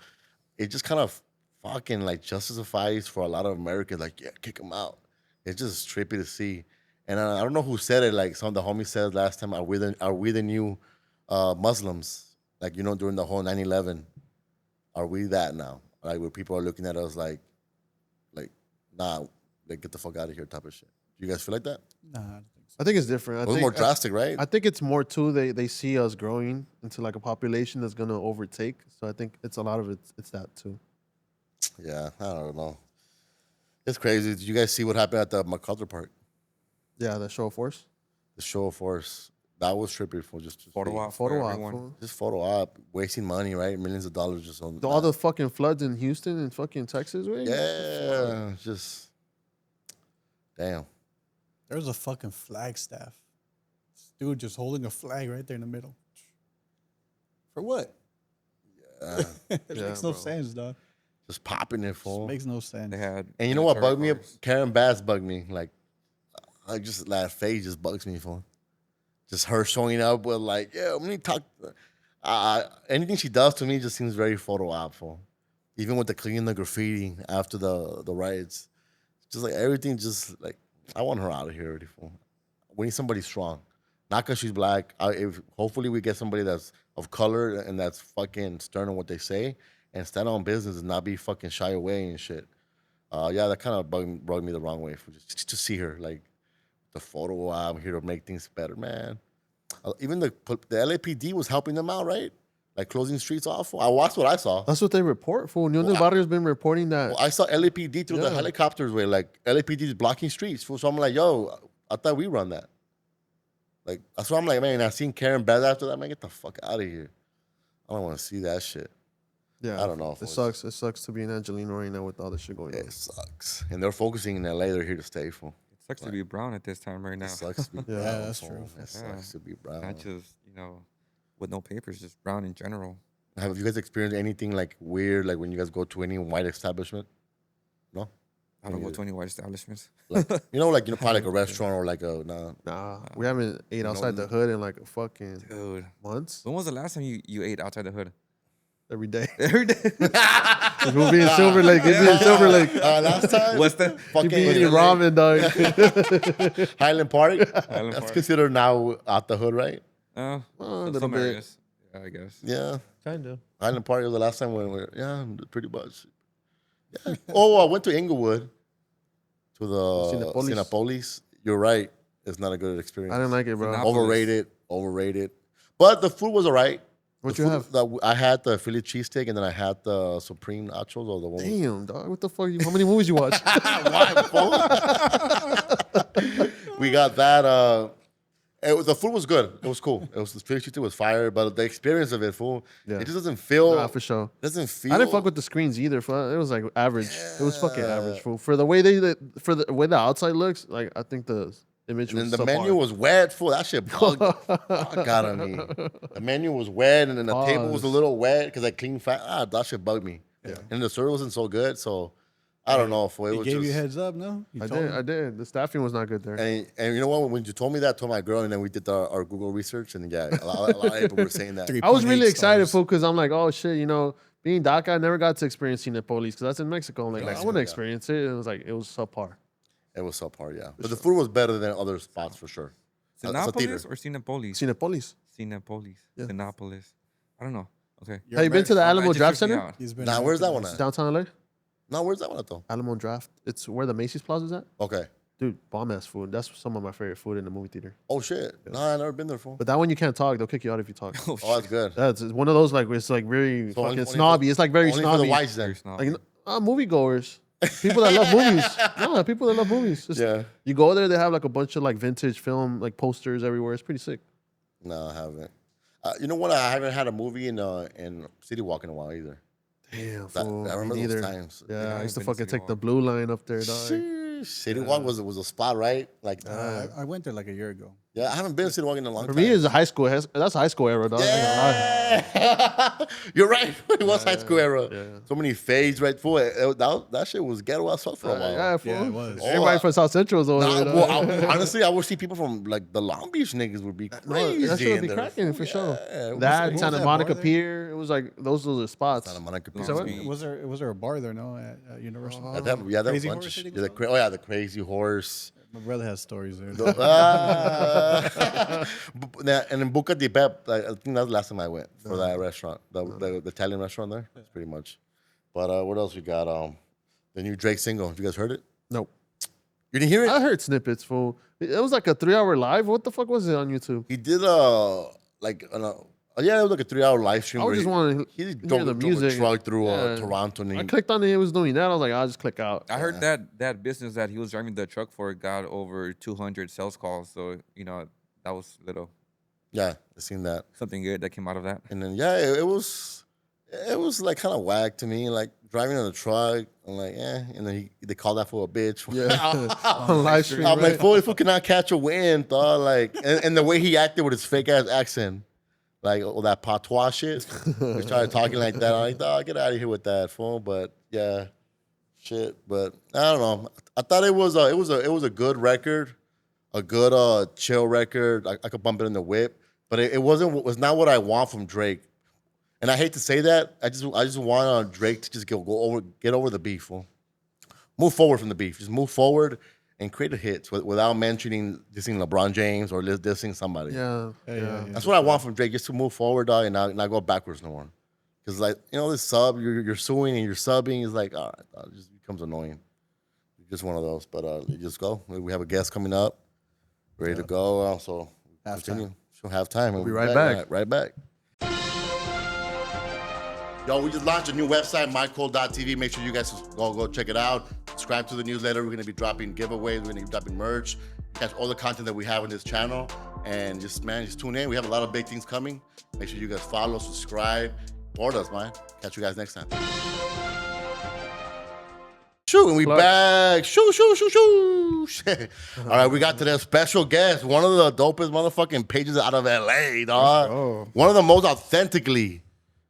it just kind of fucking like justifies for a lot of Americans. Like, yeah, kick him out. It's just trippy to see. And I don't know who said it. Like some of the homies said last time, are we the new Muslims? Like, you know, during the whole 9/11, are we that now? Like where people are looking at us like, nah, like get the fuck out of here type of shit. Do you guys feel like that? Nah, I don't think so. I think it's different. It was more drastic, right? I think it's more too. They see us growing into like a population that's gonna overtake. So I think it's a lot of it's that too. Yeah, I don't know. It's crazy. Did you guys see what happened at the MacArthur Park? Yeah, the show of force. The show of force. That was trippy for just Photo op for Photo op. everyone. fool. Just photo op, wasting money, right? Millions of dollars just on All the fucking floods in Houston and fucking Texas, right? yeah, just damn. There was a fucking Flagstaff. This dude just holding a flag right there in the middle. For what? It Yeah, makes no bro. sense, dog. Just popping it full. Makes no sense. They had. And you know what military bugged me? cars. Karen Bass bugged me. Like, I just that face just bugs me for. Just her showing up with like, yeah, let me talk. Anything she does to me just seems very photo op for. Even with the cleaning the graffiti after the riots, just like everything, just like I want her out of here already. For we need somebody strong, not because she's black. Hopefully we get somebody that's of color and that's fucking stern on what they say and stand on business and not be fucking shy away and shit. Yeah, that kind of bugged me the wrong way. For just to see her like the photo op here to make things better, man. Even the LAPD was helping them out, right? Like closing streets off. That's what I saw. That's what they report for. Union del Barrio's been reporting that. Well, I saw LAPD through the Yeah. helicopters where like LAPD is blocking streets. So I'm like, yo, I thought we run that. Like that's why I'm like, man. I seen Karen Bass after that. Man, get the fuck out of here. I don't want to see that shit. Yeah, I don't know. It sucks. It sucks to be in Angelino right now with all this shit going on. It sucks. And they're focusing in LA. They're here to stay for. It sucks to be brown at this time right now. It sucks to be Yeah, brown. that's fool. true. It sucks to be brown. Not just with no papers, just brown in general. Have you guys experienced anything like weird, like when you guys go to any white establishment? No? I don't go to any white establishments. Like, probably like a restaurant or like a, nah. Nah, we haven't ate outside the hood in like a fucking Dude, months. when was the last time you ate outside the hood? Every day. Every day. We'll be in Silver Lake. We'll be in Silver Lake. Last time? What's that? You Fucking be eating ramen, dog. Highland Park? Highland That's Park. considered now out the hood, right? Oh, a little some bit. areas. Yeah, I guess. Yeah. Kind of. Highland Park was the last time when we were, yeah, pretty much. Yeah. Oh, I went to Inglewood, to the Cinepolis. Cinepolis. You're right. It's not a good experience. I didn't like it, bro. Cinepolis. Overrated. But the food was all right. What The you food- have? I had the Philly cheesesteak, and then I had the Supreme nachos or the one. Damn, dog. What the fuck? How many movies you watch? Why, fool? We got that. The food was good. It was cool. It was the Philly cheesesteak was fire, but the experience of it, fool, Yeah. it just doesn't feel. Nah, for sure. Doesn't feel. I didn't fuck with the screens either. It was like average. It was fucking average. For the way the way the outside looks, like I think the image was And the subpar. menu was wet, fool. That shit bugged the fuck out of me. The menu was wet, and then the table was a Pause. little wet because I cleaned fat. That shit bugged me. Yeah. And the service wasn't so good, so I don't know. Fool. It He was gave just, you a heads up, no? You told him? I did. The staffing was not good there. and you know what? When you told me that, I told my girl, and then we did our Google research, and yeah, a lot of people were saying that. I was really 3.8 excited, stars. fool, because I'm like, oh shit, being DACA, I never got to experience Cinepolis because that's in Mexico. I'm like, I Mexico, want to yeah. experience it. It was subpar. It was subpar, yeah. But the food was better than other spots for sure. As a theater. Sinopolis or Cinepolis? Cinepolis. Cinepolis. Yeah. Sinopolis. I don't know. Okay. Have you been to the Alamo Just Draft freaked me Center? out. He's been Nah, where's that one at? Downtown LA? No, where's that one at though? Alamo Draft. It's where the Macy's Plaza's at. Okay. Dude, bomb ass food. That's some of my favorite food in the movie theater. Oh shit. No, I never been there for. But that one you can't talk. They'll kick you out if you talk. Oh, Oh, that's good. That's it's one of those it's like very So fucking for- snobby. It's like very only for snobby. the whites then. shit. Like moviegoers, people that love movies. No, people that love movies. Just- Yeah. You go there, they have like a bunch of like vintage film like posters everywhere. It's pretty sick. No, I haven't. You know what? I haven't had a movie in City Walk in a while either. Damn, That- fool. I remember Me those neither. times. Yeah, I I used to haven't been to fucking City take the Walk. blue line up there, dog. Sheesh. City Walk was a spot, right? Like, I went there like a year ago. yeah, I haven't been to City Walk in a long For time. me, it's a high school. That's high school era, dog. Yeah. You're right. It was high school era. yeah. So many fades, right? Fool. That shit was ghetto as fuck for a while. Yeah, fool. Yeah, it was. Everybody from South Central was over Nah, there. well, dog. honestly, I would see people from like the Long Beach niggas would be No, crazy. that shit would in be there. cracking for Yeah, sure. it was- That it was Santa that Monica bar there? Pier, it was like those are the spots. Santa Monica Pier. So what? Was there a bar there, no? At Universal? Yeah, that was Crazy a bunch Horse, of I think shit. it's called? Oh yeah, the Crazy Horse. My brother has stories there. And in Buca di Bep, I think that's the last time I went for that restaurant, the Italian restaurant there. That's pretty much. But what else we got? The new Drake single. Have you guys heard it? Nope. You didn't hear it? I heard snippets, fool. It was like a 3-hour live. What the fuck was it on YouTube? He did it was like a 3-hour live stream. I where just wanted to he hear drove the a music. truck through Yeah. Toronto. And I clicked on it. It was doing that. I was like, I'll just click out. I heard that business that he was driving the truck for got over 200 sales calls. So, that was yeah, I seen that. something good that came out of that. And then it was like kind of whack to me, like driving on the truck. I'm like, and then they call that for a bitch. Yeah. On live stream. I'm right? like, fool, if we cannot catch a wind, dog. Like, and the way he acted with his fake ass accent, like all that patois shit. He started talking like that. I'm like, dog, get out of here with that, fool. But yeah, shit. But I don't know. I thought it was a good record, a good chill record. I could bump it in the whip, but it was not what I want from Drake. And I hate to say that. I just want Drake to just get over the beef, fool. Move forward from the beef. Just move forward and create a hit without mentioning dissing LeBron James or dissing somebody. Yeah. Yeah. That's what I want from Drake, just to move forward, dog, and not go backwards no more. Because this sub, you're suing and you're subbing is like, all right, dog, it just becomes annoying. Just one of those. But you just go. We have a guest coming up, ready to go. So Halftime. continue. She'll have time. We'll be right back. Right back. Yo, we just launched a new website, mycold.tv. Make sure you guys go check it out. Subscribe to the newsletter. We're going to be dropping giveaways. We're going to be dropping merch. Catch all the content that we have on this channel. And just tune in. We have a lot of big things coming. Make sure you guys follow, subscribe, support us, man. Catch you guys next time. Shoo, and we back. Shoo. All right, we got today a special guest. One of the dopest motherfucking pages out of LA, dog. One of the most authentically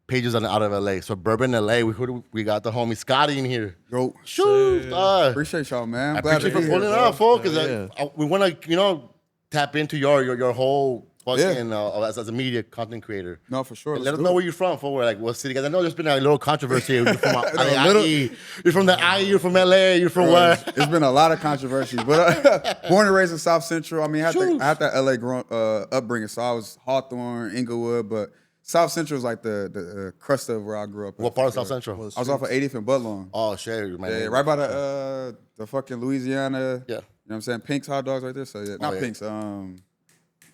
pages out of LA. So SBRBNLA, we got the homie Scottie in here. Yo, Shoo, dog. appreciate y'all, man. I I'm glad appreciate to you be for here, pulling bro. up, folks, Yeah. because we want to, tap into your whole fucking as a media content creator. No, for sure. Let Let's us do know it. where you're from, for like what city. Because I know there's been a little controversy. You're from little- IE. You're from the IE. You're from LA. You're from where? It's been a lot of controversy, but born and raised in South Central. I mean, I had that LA upbringing, so I was Hawthorne, Inglewood, but South Central is like the crust of where I grew up. What part of South Central? I was off of 80th and Budlong. Oh shit, man. Yeah, right by the fucking Louisiana. Yeah. You know what I'm saying? Pink's hot dogs right there. So yeah, not yeah. Pink's.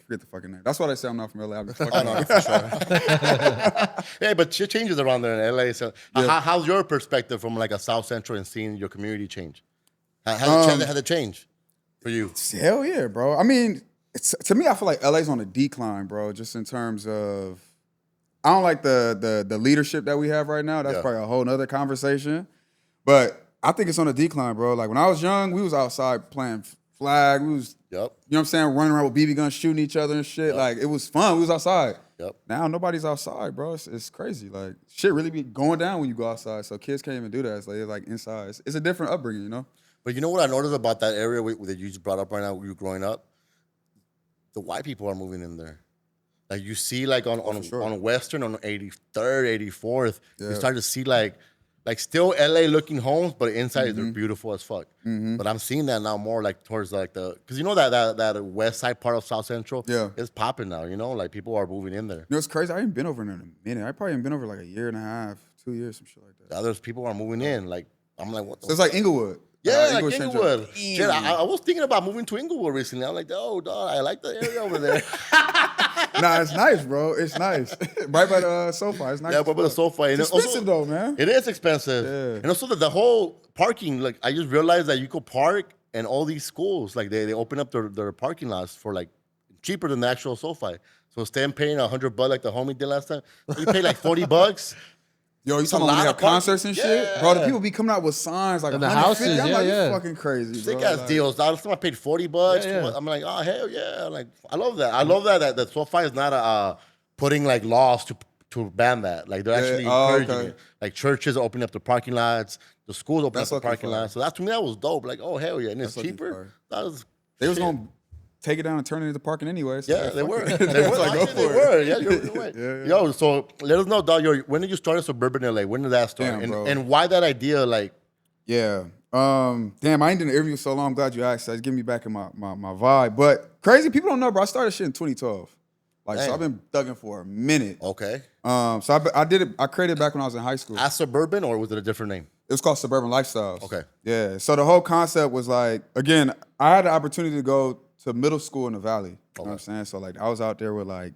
forget the fucking name. That's why they say I'm not from LA. I'm just Oh, fucking no, for sure. Yeah, but shit changes around there in LA. So, how's your perspective from like a South Central and seeing your community change? Has it changed for you? Hell yeah, bro. I mean, to me, I feel like LA's on a decline, bro. Just in terms of, I don't like the leadership that we have right now. That's probably a whole nother conversation. But I think it's on a decline, bro. Like when I was young, we was outside playing flag. We was, you know what I'm saying, running around with BB guns, shooting each other and shit. Like it was fun. We was outside. Now nobody's outside, bro. It's crazy. Like shit really be going down when you go outside. So kids can't even do that. It's like they're like inside. It's a different upbringing, you know. But you know what I noticed about that area that you just brought up right now, when you were growing up? The white people are moving in there. Like you see, like on Western, on 83rd, 84th, you start to see like still LA looking homes, but inside they're beautiful as fuck. But I'm seeing that now more like towards like because you know that west side part of South Central is popping now. You know, like people are moving in there. You know, it's crazy. I ain't been over there in a minute. I probably ain't been over like a year and a half, 2 years, some shit like that. Others people are moving in. Like I'm like, what? So it's like Inglewood. Yeah, like Inglewood. Shit, I was thinking about moving to Inglewood recently. I'm like, oh, dog, I like the area over there. Nah, it's nice, bro. It's nice. Right by the SoFi. It's nice. Yeah, right by the SoFi. It's expensive, though, man. It is expensive. Yeah. And also the whole parking, like, I just realized that you could park and all these schools, like, they open up their parking lots for, like, cheaper than the actual SoFi. So instead of paying $100 like the homie did last time, you pay, like, $40. Yo, you talking about when they have concerts and shit? Bro, the people be coming out with signs like in the houses. I'm like, you fucking crazy, sick bro. ass deals. Last time I paid $40. I'm like, oh hell yeah! Like I love that. I love that SoFi is not putting like laws to ban that. Like they're actually encouraging it. Like churches opening up the parking lots, the schools opening up the parking lots. So that to me that was dope. Like oh hell yeah, and it's cheaper. They was gonna take it down and turn it into parking anyway. So yeah, they were. They were. Like, they were. Yeah, you're right. Yo, so let us know, dog. When did you start at Suburban LA? When did that start? And why that idea? Like, damn, I ain't done an interview so long. I'm glad you asked. It's getting me back in my vibe. But crazy people don't know, bro. I started shit in 2012. Like, so I've been thugging for a minute. Okay. So I did it. I created it back when I was in high school. As Suburban, or was it a different name? It was called Suburban Lifestyles. Okay. Yeah. So the whole concept was like, again, I had the opportunity to go to middle school in the Valley. You know what I'm saying? So like I was out there with like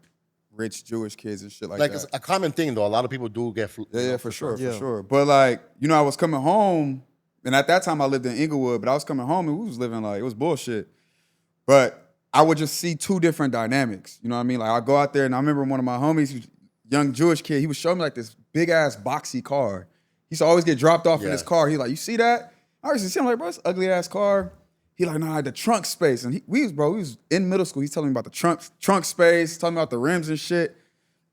rich Jewish kids and shit like that. Like it's a common thing though. A lot of people do get for sure. But like, you know, I was coming home, and at that time I lived in Inglewood, but I was coming home and we was living like, it was bullshit. But I would just see two different dynamics. You know what I mean? Like I go out there and I remember one of my homies, young Jewish kid, he was showing me like this big ass boxy car. He used to always get dropped off in his car. He's like, you see that? I used to see him like, bro, it's an ugly ass car. He like, nah, the trunk space. And we was in middle school. He's telling me about the trunk space, telling me about the rims and shit.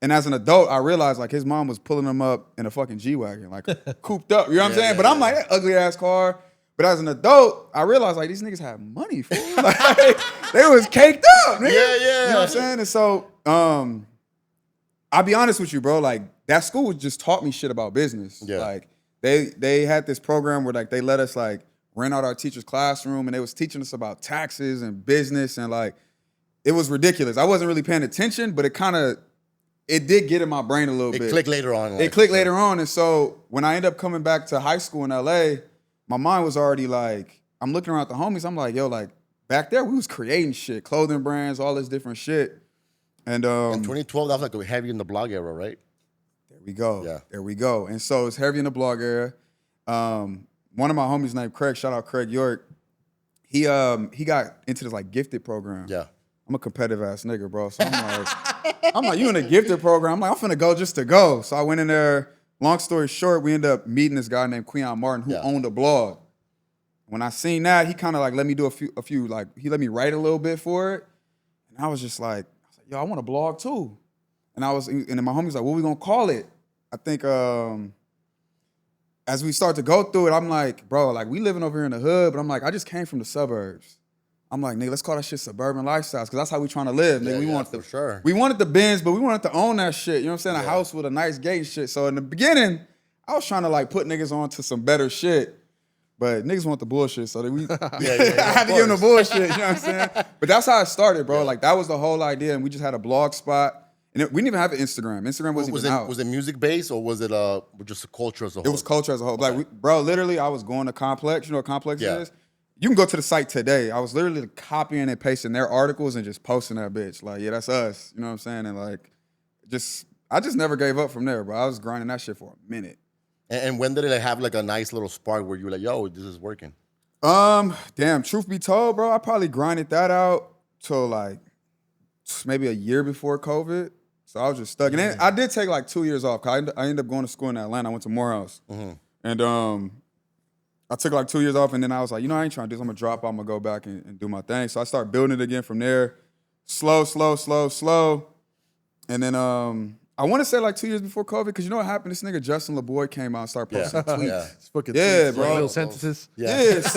And as an adult, I realized like his mom was pulling him up in a fucking G-Wagon, like cooped up. You know what I'm saying? But I'm like, that ugly ass car. But as an adult, I realized like these niggas had money, fool. Like, they was caked up, nigga. Yeah. You know what I'm saying? And so, I'll be honest with you, bro. Like that school just taught me shit about business. Yeah. Like they had this program where like they let us like rent out our teacher's classroom, and they was teaching us about taxes and business, and like it was ridiculous. I wasn't really paying attention, but it did get in my brain a little bit. It clicked later on. It clicked later on, and so when I ended up coming back to high school in LA, my mind was already like, I'm looking around at the homies, I'm like, yo, like back there we was creating shit, clothing brands, all this different shit. And in 2012, that was like heavy in the blog era, right? There we go. Yeah. There we go. And so it's heavy in the blog era. One of my homies named Craig, shout out Craig York, he got into this like gifted program. Yeah. I'm a competitive ass nigga, bro. So I'm like, you in a gifted program? I'm like, I'm finna go just to go. So I went in there. Long story short, we ended up meeting this guy named Queon Martin who owned a blog. When I seen that, he kind of like let me do a few like he let me write a little bit for it. And I was like, yo, I want a blog too. And then my homie's like, what we gonna call it? I think as we start to go through it, I'm like, bro, like we living over here in the hood, but I'm like, I just came from the suburbs. I'm like, nigga, let's call that shit Suburban Lifestyles, because that's how we trying to live, nigga. We wanted the Benz, but we wanted to own that shit. You know what I'm saying? A house with a nice gate and shit. So in the beginning, I was trying to like put niggas on to some better shit. But niggas want the bullshit, so I had to give them the bullshit, you know what I'm saying? But that's how it started, bro. Like, that was the whole idea, and we just had a blog spot. And we didn't even have an Instagram. Instagram wasn't even out. Was it music-based, or was it just a culture as a whole? It was culture as a whole. Okay. Like, bro, literally, I was going to Complex. You know what Complex is? you can go to the site today. I was literally copying and pasting their articles and just posting that bitch. Like, yeah, that's us. You know what I'm saying? And like, I just never gave up from there, bro. I was grinding that shit for a minute. And when did it have like a nice little spark where you were like, yo, this is working? Damn, truth be told, bro, I probably grinded that out till like maybe a year before COVID. So I was just stuck. And then I did take like 2 years off. I ended up going to school in Atlanta. I went to Morehouse. And I took like 2 years off, and then I was like, I ain't trying to do this. I'm going to drop out. I'm going to go back and do my thing. So I started building it again from there. Slow. And then I want to say like 2 years before COVID, because you know what happened? This nigga Justin LeBoy came out and started posting tweets. Yeah. It's fucking Yeah, tweets, bro. like little sentences. Yes.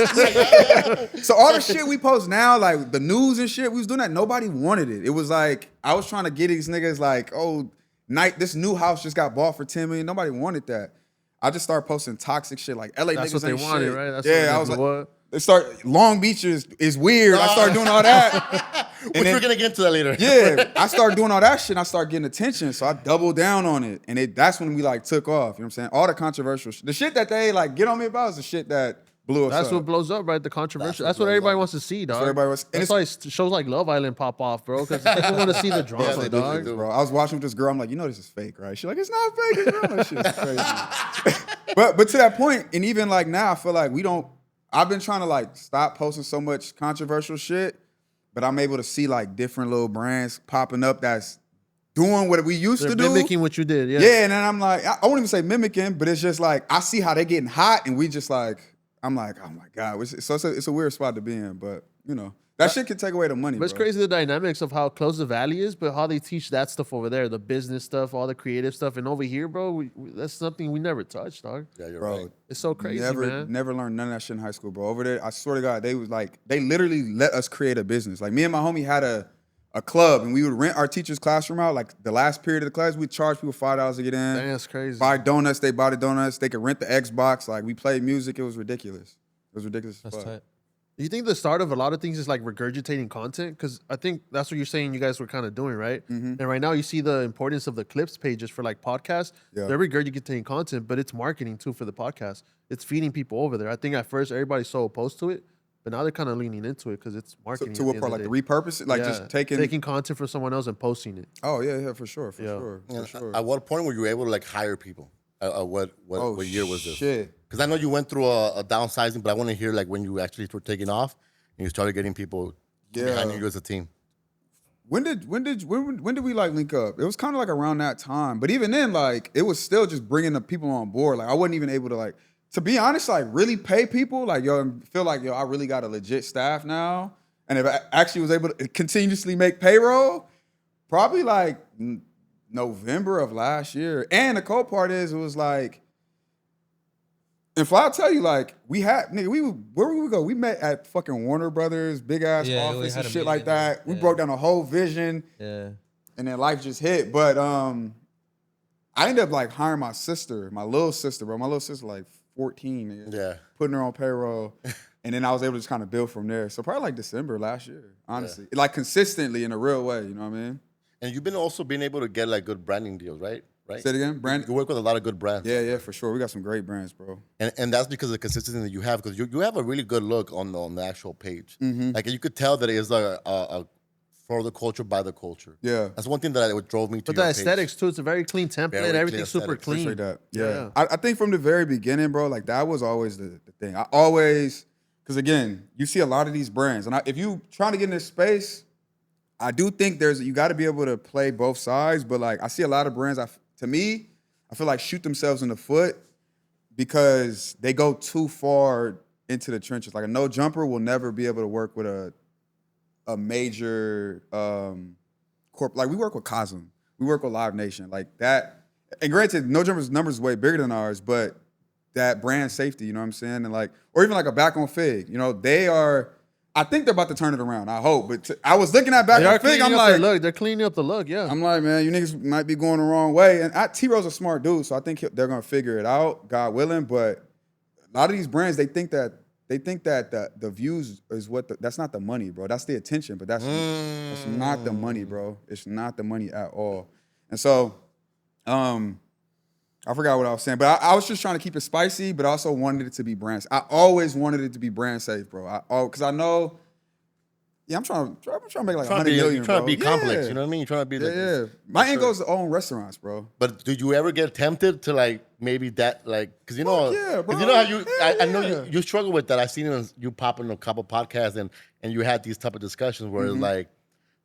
So all the shit we post now, like the news and shit, we was doing that. Nobody wanted it. It was like, I was trying to get these niggas like, oh, this new house just got bought for $10 million. Nobody wanted that. I just started posting toxic shit like LA That's niggas what they ain't wanted, shit. right? That's yeah, I what was they like, they start Long Beach is weird. I started doing all that. Which we're gonna get into that later. Yeah, I started doing all that shit and I started getting attention. So I doubled down on it. And that's when we like took off. You know what I'm saying? All the controversial shit. The shit that they like get on me about is the shit that blew us That's up. what blows up, right? The controversial. That's That's what what everybody blows wants to see, dog. everybody wants- and That's why shows like Love Island pop off, bro. Because people want to see the drama, they do, dog. they do. Bro, I was watching with this girl. I'm like, this is fake, right? She's like, it's not fake. It's real. That shit's crazy. but to that point, and even like now, I feel like I've been trying to like stop posting so much controversial shit, but I'm able to see like different little brands popping up that's doing what we used They're to do. mimicking what you did, yeah. Yeah, and then I'm like, I won't even say mimicking, but it's just like, I see how they getting hot, and we just like, I'm like, oh my God. So it's a weird spot to be in, but that shit can take away the money, But it's bro. crazy the dynamics of how close the valley is, but how they teach that stuff over there, the business stuff, all the creative stuff, and over here, bro, that's something we never touched, dog. Yeah, you're Bro, right. It's so crazy, man. Never learned none of that shit in high school, bro. Over there, I swear to God, they literally let us create a business. Like me and my homie had a club, and we would rent our teacher's classroom out. Like the last period of the class, we'd charge people $5 to get in. Dang, that's crazy. Buy donuts, they bought the donuts. They could rent the Xbox. Like we played music. It was ridiculous. It was ridiculous as That's fuck. tight. Do you think the start of a lot of things is like regurgitating content? Because I think that's what you're saying you guys were kind of doing, right? Mm-hmm. And right now you see the importance of the clips pages for like podcasts. Yeah. They're regurgitating content, but it's marketing too for the podcast. It's feeding people over there. I think at first everybody's so opposed to it, but now they're kind of leaning into it because it's So, marketing. to at what the part? end Like of the the day. repurpose it? Like Yeah. just taking content from someone else and posting it. Oh yeah, for sure. And at what point were you able to like hire people? What year was this? Shit. Because I know you went through a downsizing, but I want to hear like when you actually were taking off and you started getting people behind you as a team. When did we like link up? It was kind of like around that time, but even then, like it was still just bringing the people on board. Like I wasn't even able to like, to be honest, like really pay people. Like feel like I really got a legit staff now, and if I actually was able to continuously make payroll, probably like November of last year. And the cool part is it was like. And I'll tell you, like, where would we go? We met at fucking Warner Brothers, big ass Yeah, we office had and a shit meeting like in there. that. We Yeah. broke down a whole vision, Yeah. and then life just hit. But I ended up like hiring my little sister, bro. My little sister, like 14, nigga. Yeah. Putting her on payroll, and then I was able to just kind of build from there. So probably like December last year, honestly, like consistently in a real way. You know what I mean? And you've been also being able to get like good branding deals, right? Say it again, brand. You work with a lot of good brands. Yeah, for sure. We got some great brands, bro. And that's because of the consistency that you have, because you have a really good look on the actual page. Mm-hmm. Like you could tell that it is a for the culture, by the culture. Yeah. That's one thing that drove me to But your the page. aesthetics too, it's a very clean template. Very clean Everything's super aesthetics. clean. Appreciate that. Yeah. Yeah. I think from the very beginning, bro, like that was always the thing. I always, because again, you see a lot of these brands, and if you trying to get in this space, I do think you got to be able to play both sides. But like I see a lot of brands, to me, I feel like shoot themselves in the foot because they go too far into the trenches. Like a no jumper will never be able to work with a major corp. Like we work with Cosm, we work with Live Nation, like that. And granted, no jumper's numbers is way bigger than ours, but that brand safety, you know what I'm saying? And like, or even like a Back on Fig, they are. I think they're about to turn it around. I hope, but I was looking at Back They on are Fig. cleaning I'm up like, their look. They're cleaning up the look, yeah. I'm like, man, you niggas might be going the wrong way. And T-Ro's a smart dude, so I think they're gonna figure it out, God willing. But a lot of these brands, they think that the views is that's not the money, bro. That's the attention, but that's not the money, bro. It's not the money at all. And so, I forgot what I was saying, but I was just trying to keep it spicy, but I also wanted it to be brand. I always wanted it to be brand safe, bro. Because I know. Yeah, I'm trying to make like 100 million, You're trying bro. to be complex, you know what I mean? You're trying to be like, Yeah. My end goal is to own restaurants, bro. But did you ever get tempted to like maybe that like because you know Fuck yeah, bro. you know how you I know Yeah. you struggle with that. I've seen you pop in a couple podcasts and you had these type of discussions where Mm-hmm. it's like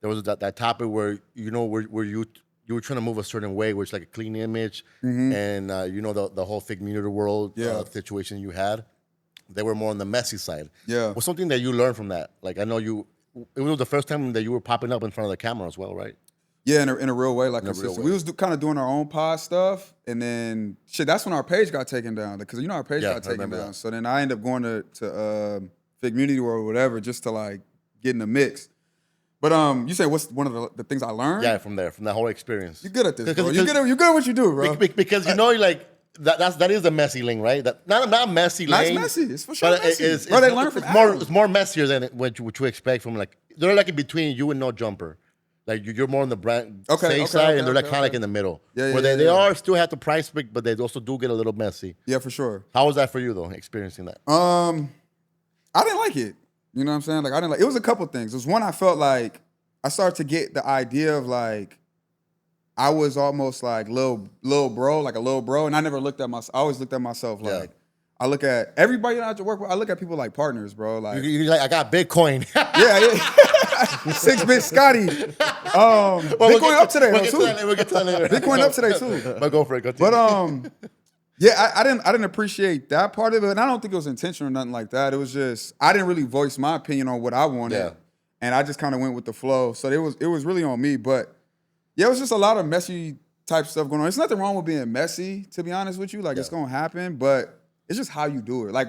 there was that topic where you know where you were trying to move a certain way, which like a clean image and you know the whole fake community world Mm-hmm. Yeah. situation you had. They were more on the messy side. Yeah. What's something that you learned from that? Like I know it was the first time that you were popping up in front of the camera as well, right? Yeah, in a real way, like In a real consistent. way. We was kind of doing our own pod stuff, and then shit. That's when our page got taken down, because you know our page Yeah, got I taken remember down. that. So then I ended up going to Fake Community World or whatever, just to like get in the mix. But you say what's one of the things I learned? Yeah, from that whole experience. You're good at this, bro. Because- You're good at what you do, bro. Because you know, like that is a messy lane, right? That not messy Nah, lane. it's messy. It's for sure But messy. Bro, they learn from Adam. it's more messier than what you expect from like they're like in between you and No Jumper. Like you're more on the brand safe side, and they're like kind of like in the middle. Yeah, where yeah, they yeah. are still have the price pick, but they also do get a little messy. Yeah, for sure. How was that for you though, experiencing that? I didn't like it. You know what I'm saying? Like I didn't like. It was a couple things. It was one, I felt like I started to get the idea of like I was almost like little bro, like a little bro, and I never looked at myself. I always looked at myself Yeah. like I look at everybody that I have to work with. I look at people like partners, bro. Like You're like I got Bitcoin. yeah. 6-bit Scottie. Bitcoin up today, though, too. We'll get to that later. Bitcoin up today too. But go for it. Continue. But yeah, I didn't appreciate that part of it, and I don't think it was intentional or nothing like that. It was just I didn't really voice my opinion on what I wanted, Yeah. and I just kind of went with the flow. So it was really on me. But yeah, it was just a lot of messy type stuff going on. It's nothing wrong with being messy, to be honest with you. Like it's gonna happen, but it's just how you do it. Like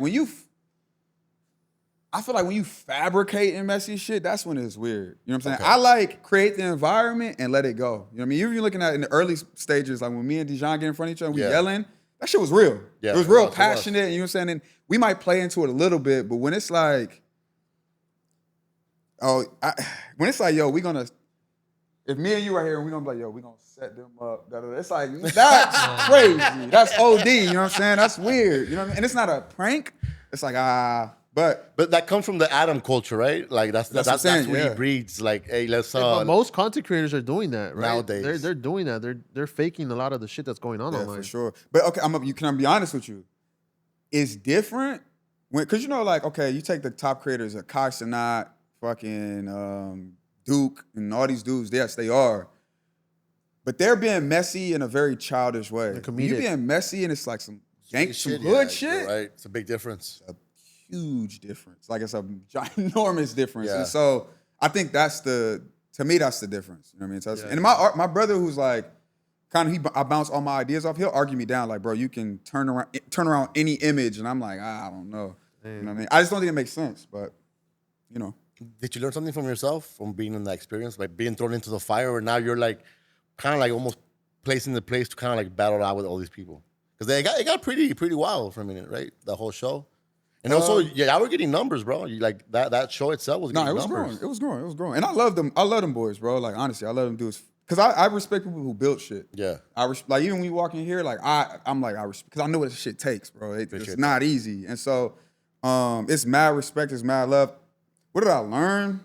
I feel like when you fabricating messy shit, that's when it's weird. You know what I'm saying? Okay. I like create the environment and let it go. You know what I mean? You're looking at in the early stages, like when me and Dijon get in front of each other, we Yeah. yelling. That shit was real. Yeah, it was it real was. passionate. You know what I'm saying? And we might play into it a little bit, but when it's like, when it's like, yo, we gonna. If me and you are here, and we gonna be like, yo, we gonna set them up. Da, da, da. It's like that's crazy. That's OD. You know what I'm saying? That's weird. You know what I mean? And it's not a prank. It's like but that comes from the Adam culture, right? Like that's what I'm what saying, he yeah. breeds. Like, hey, let's But most content creators are doing that, right? Nowadays. They're doing that. They're faking a lot of the shit that's going on yeah, online. for sure. But okay, I'm be honest with you. It's different because you know, like, okay, you take the top creators, Kai Cenat, fucking Duke, and all these dudes. Yes, they are. But they're being messy in a very childish way. They're When you comedic. being messy and it's like some hood yeah, shit. right? It's a big difference. Huge difference. Like it's a ginormous difference. Yeah. And so I think to me, that's the difference. You know what I mean? So Yeah. and my brother, who's like, I bounce all my ideas off. He'll argue me down, like, bro, you can turn around any image, and I'm like, I don't know. You know what I mean? I just don't think it makes sense. But you know, Did you learn something from yourself from being in that experience, like being thrown into the fire, or now you're like kind of like almost placed in the place to kind of like battle out with all these people? Because it got pretty wild for a minute, right? The whole show. And also, I were getting numbers, bro. You like that show itself was no, getting it was numbers. growing. It was growing, and I love them. I love them boys, bro. Like honestly, I love them dudes because I respect people who build shit. Yeah. Like even when you walk in here, like I'm like I respect because I know what this shit takes, bro. It's not easy, and so it's mad respect, it's mad love. What did I learn?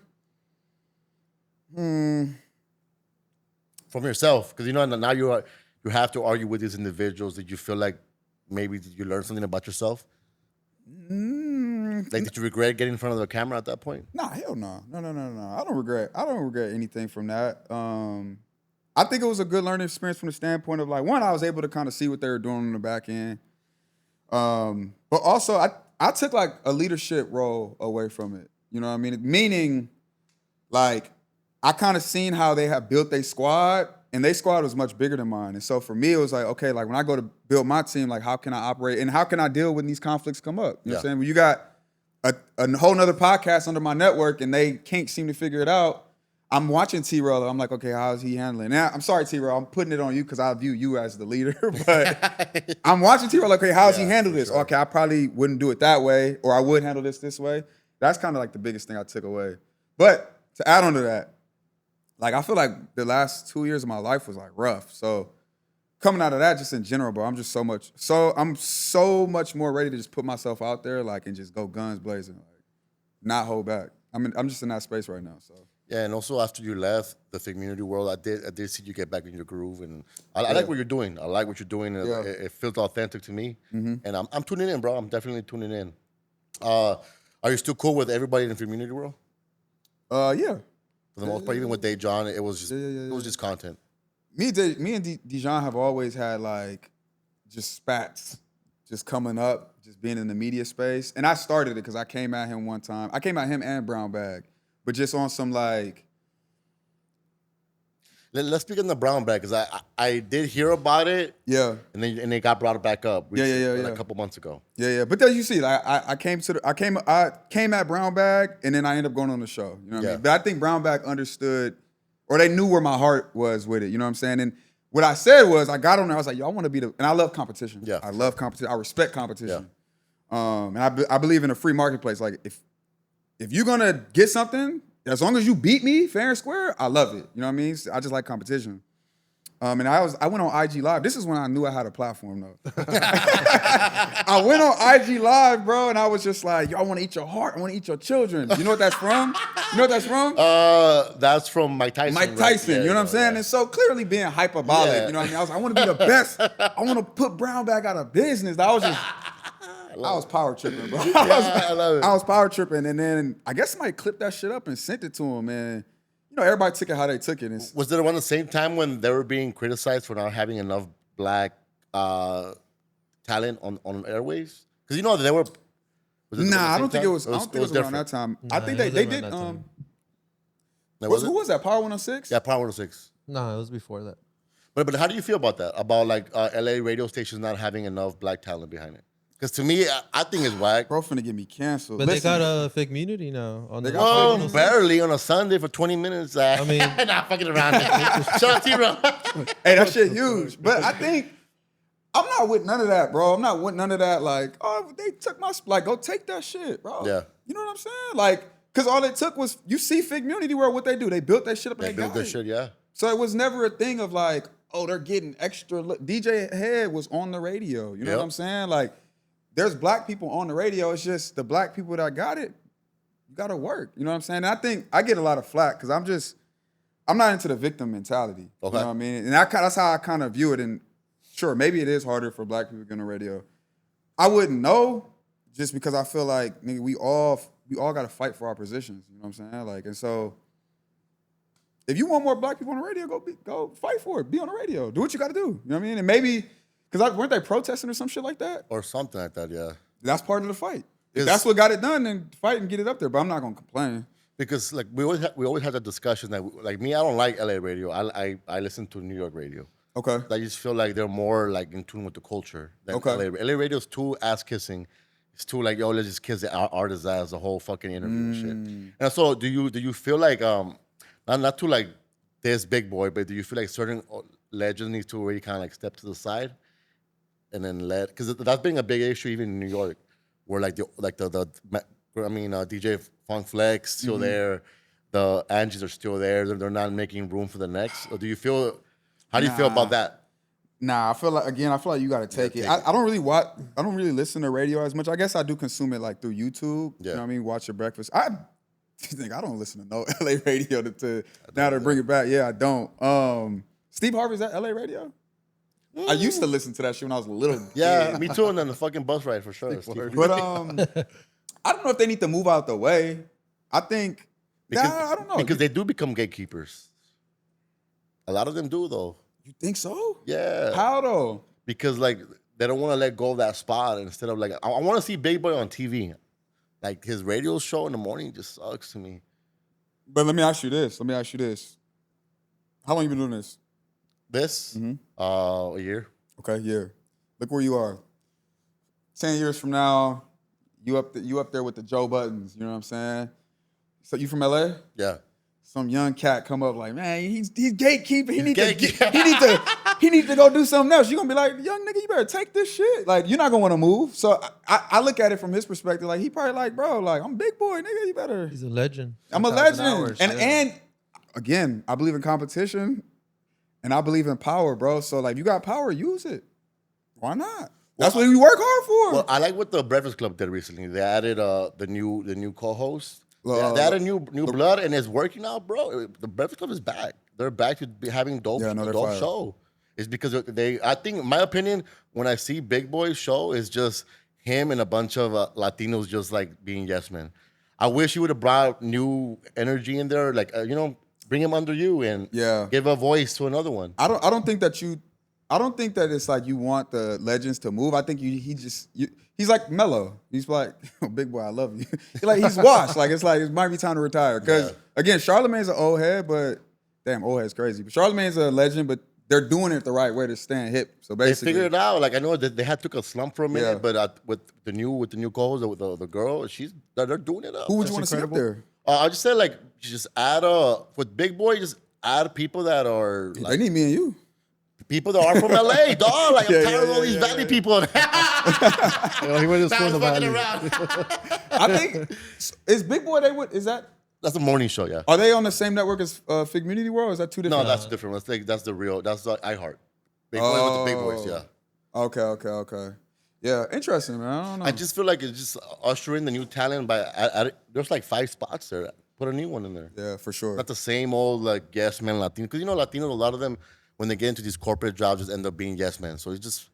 From yourself, because you know now you have to argue with these individuals. Did you feel like maybe did you learn something about yourself? Like did you regret getting in front of the camera at that point? Nah, hell no. No. I don't regret anything from that. I think it was a good learning experience from the standpoint of like, one, I was able to kind of see what they were doing on the back end. But also I took like a leadership role away from it. You know what I mean? Meaning like I kind of seen how they have built their squad, and their squad was much bigger than mine. And so for me, it was like, okay, like when I go to build my team, like how can I operate and how can I deal when these conflicts come up? You know what I'm saying? When you got a whole nother podcast under my network and they can't seem to figure it out, I'm watching T-Roll. I'm like, okay, how is he handling? Now, I'm sorry, T-Roll. I'm putting it on you because I view you as the leader. But I'm watching T-Roll like, okay, how does he handle this? Sure. Okay, I probably wouldn't do it that way, or I would handle this way. That's kind of like the biggest thing I took away. But to add on to that, like I feel like the last 2 years of my life was like rough. So coming out of that, just in general, bro, I'm just I'm so much more ready to just put myself out there, like, and just go guns blazing, like, not hold back. I'm just in that space right now. So Yeah, and also after you left the community world, I did see you get back in your groove, and I like what you're doing. I like what you're doing. Yeah. It feels authentic to me, and I'm tuning in, bro. I'm definitely tuning in. Are you still cool with everybody in the community world? Yeah. For the most part, even with Dejan, it was just Yeah. it was just content. Me and Dijon have always had like just spats, just coming up, just being in the media space. And I started it because I came at him one time. I came at him and Brown Bag, but just on some like. Let's speak on the brown bag because I did hear about it. Yeah. And then it got brought back up. Yeah. A couple months ago. Yeah. But then you see, like, I came at Brown Bag, and then I ended up going on the show. You know what I mean? But I think Brown Bag understood, or they knew where my heart was with it. You know what I'm saying? And what I said was, I got on there. I was like, yo, I want to be and I love competition. Yeah. I love competition. I respect competition. And I believe in a free marketplace. Like if you're gonna get something, as long as you beat me fair and square, I love it. You know what I mean? I just like competition. And I went on IG Live. This is when I knew I had a platform, though. I went on IG Live, bro, and I was just like, yo, I want to eat your heart. I want to eat your children. You know what that's from? You know what that's from? That's from Mike Tyson. Mike Tyson, right? you know what I'm saying? Yeah. And so clearly being hyperbolic, Yeah. you know what I mean? I was like, I want to be the best. I want to put Brown Bag out of business. I was power tripping, bro. I love it. I was power tripping, and then I guess somebody clipped that shit up and sent it to him, and you know, everybody took it how they took it. Was it around the same time when they were being criticized for not having enough black talent on airways? Because you know they were. I don't think it was. I don't think it was around that time. I think they did. Who was that? Power 106. Yeah, Power 106. No, it was before that. But how do you feel about that? About like LA radio stations not having enough black talent behind it? Because to me, I think it's whack. Bro, finna get me canceled. But they got a fake community now. On Well, barely on a Sunday for 20 minutes. I mean, not fucking around. Shout out to you, bro. Hey, that shit huge. But I think I'm not with none of that, bro. I'm not with none of that. Like, oh, they took my like, go take that shit, bro. Yeah. You know what I'm saying? Like, because all it took was you see Fig Community World what they do. They built that shit up and They they built got that it. shit, yeah. So it was never a thing of like, oh, they're getting extra. DJ Head was on the radio. You know what I'm saying? Like, there's black people on the radio. It's just the black people that got it, you got to work. You know what I'm saying? And I think I get a lot of flack because I'm not into the victim mentality. Okay. You know what I mean? And that's how I kind of view it. And sure, maybe it is harder for black people to get on the radio. I wouldn't know just because I feel like, nigga, we all got to fight for our positions. You know what I'm saying? Like, and so if you want more black people on the radio, go fight for it. Be on the radio. Do what you got to do. You know what I mean? And maybe, because weren't they protesting or some shit like that? Or something like that, yeah. That's part of the fight. If that's what got it done, then fight and get it up there. But I'm not going to complain. Because like we always had that discussion that like me, I don't like LA radio. I listen to New York radio. Okay. I just feel like they're more like in tune with the culture than Okay. LA radio is too ass kissing. It's too like, yo, let's just kiss the artist's ass the whole fucking interview and shit. And so do you feel like not to like this big boy, but do you feel like certain legends need to really kind of like step to the side and then because that's been a big issue even in New York, where like DJ Funk Flex still there, the Angies are still there, they're not making room for the next. Or how do you feel about that? Nah, I feel like you got to take it. I don't really listen to radio as much. I guess I do consume it like through YouTube. Yeah. You know what I mean? Watch your breakfast. I don't listen to no LA radio to now to bring it back. Yeah, I don't. Steve Harvey's at LA radio? I used to listen to that shit when I was a little Yeah, kid. me too, and then the fucking bus ride for sure. But I don't know if they need to move out the way. I think I don't know. Because they do become gatekeepers. A lot of them do though. You think so? Yeah. How though? Because like they don't want to let go of that spot instead of like I want to see Big Boy on TV. Like his radio show in the morning just sucks to me. But let me ask you this. How long you been doing this? This? Mm-hmm. A year. Okay, yeah. Look where you are. 10 years from now, you up there with the Joe Buttons, you know what I'm saying? So you from LA? Yeah. Some young cat come up like, man, he's gatekeeper. He need to go do something else. You're gonna be like, young nigga, you better take this shit. Like, you're not gonna want to move. So I look at it from his perspective, like he probably like, bro, like I'm big boy, nigga. You better. He's a legend. I'm a legend. And again, I believe in competition. And I believe in power, bro. So like, you got power, use it. Why not? That's what we work hard for. Well, I like what the Breakfast Club did recently. They added the new co-host. They Uh, added new blood, and it's working out, bro. The Breakfast Club is back. They're back to be having dope, Yeah, no, they're dope fire. show. It's because they. I think, in my opinion, when I see Big Boy's show, is just him and a bunch of Latinos just like being yes men. I wish he would have brought new energy in there, like bring him under you and Yeah. give a voice to another one. I don't think that it's like you want the legends to move. I think he's like mellow. He's like, big boy, I love you. He's washed. Like it might be time to retire. Because again, Charlamagne's an old head, but damn, old head's crazy. But Charlamagne's a legend, but they're doing it the right way to staying hip. So basically, They figured it out. Like I know that they had took a slump for a minute, Yeah. but with the new co-host, with the girl, they're doing it up. who would you want to see up there? I just said like just add with Big Boy, just add people that are They like need me and you. people that are from LA, dog. Like I'm tired of all these valley people. He went to school in the fucking valley. around. I think is Big Boy. That's the morning show, yeah. Are they on the same network as Fig Community World? Or is that two different? No, that's a different one. That's the real. That's the iHeart. Big Boy with the big boys, yeah. Okay. Yeah, interesting, man. I don't know. I just feel like it's just ushering the new talent by there's like 5 spots there. Put a new one in there. Yeah, for sure. Not the same old like yes men Latino. Because Latinos, a lot of them when they get into these corporate jobs just end up being yes men. So it just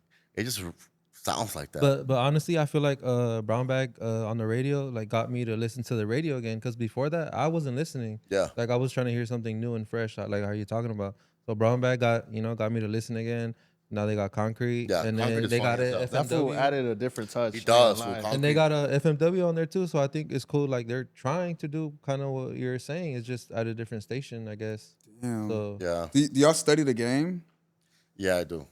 sounds like that. But honestly, I feel like Brown Bag on the radio like got me to listen to the radio again. Because before that, I wasn't listening. Yeah. Like I was trying to hear something new and fresh. Like how you talking about? So Brown Bag got me to listen again. Now they got Concrete. Yeah, and Concrete then is they funny got as hell. a That fool FMW. added a different touch. He does, Not fool. gonna lie. And they got a FMW on there too. So I think it's cool. Like they're trying to do kind of what you're saying. It's just at a different station, I guess. Damn. So Yeah. Do y'all study the game? Yeah, I do.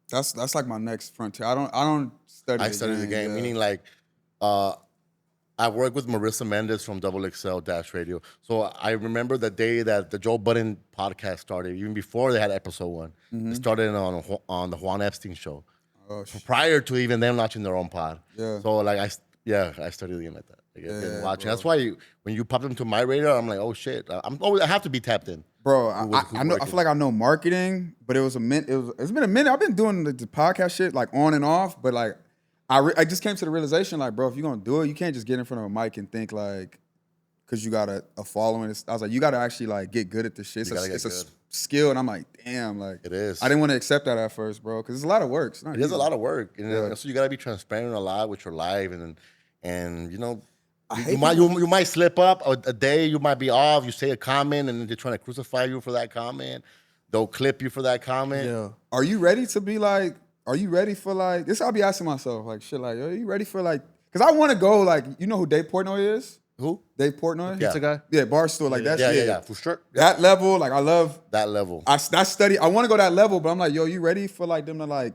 That's like my next frontier. I don't study. I studied the game, yeah. meaning like I work with Marissa Mendez from Double XL Dash Radio. So I remember the day that the Joe Budden podcast started, even before they had episode 1. It started on the Juan Epstein show. Oh, shit. Prior to even them launching their own pod. Yeah. So like I studied the game like that. Like, I've been Yeah, watching. bro. That's why when you pop into my radar, I'm like, oh shit. I have to be tapped in. Bro, Who's I know. I working. feel like I know marketing, but it's been a minute. I've been doing the podcast shit like on and off, but like I just came to the realization like, bro, if you're gonna do it, you can't just get in front of a mic and think like, because you got a following. I was like, you got to actually like get good at this shit. You gotta get It's a good. skill, and I'm like, damn, like It is. I didn't want to accept that at first, bro, because it's a lot of work. It's not It is easy. a lot of work. And Yeah. so you gotta be transparent a lot with your life and I you hate might you might slip up a day, you might be off, you say a comment and then they're trying to crucify you for that comment. They'll clip you for that comment. Yeah. Are you ready to be like? Are you ready for like this? I'll be asking myself like shit. Like, are you ready for like? Because I want to go like, you know who Dave Portnoy is? Who? Dave Portnoy. Yeah. Pizza guy. Yeah, Barstool. Like that Yeah, shit. yeah, for sure. That level, like I love. That level. I study. I want to go that level, but I'm like, yo, you ready for like them to like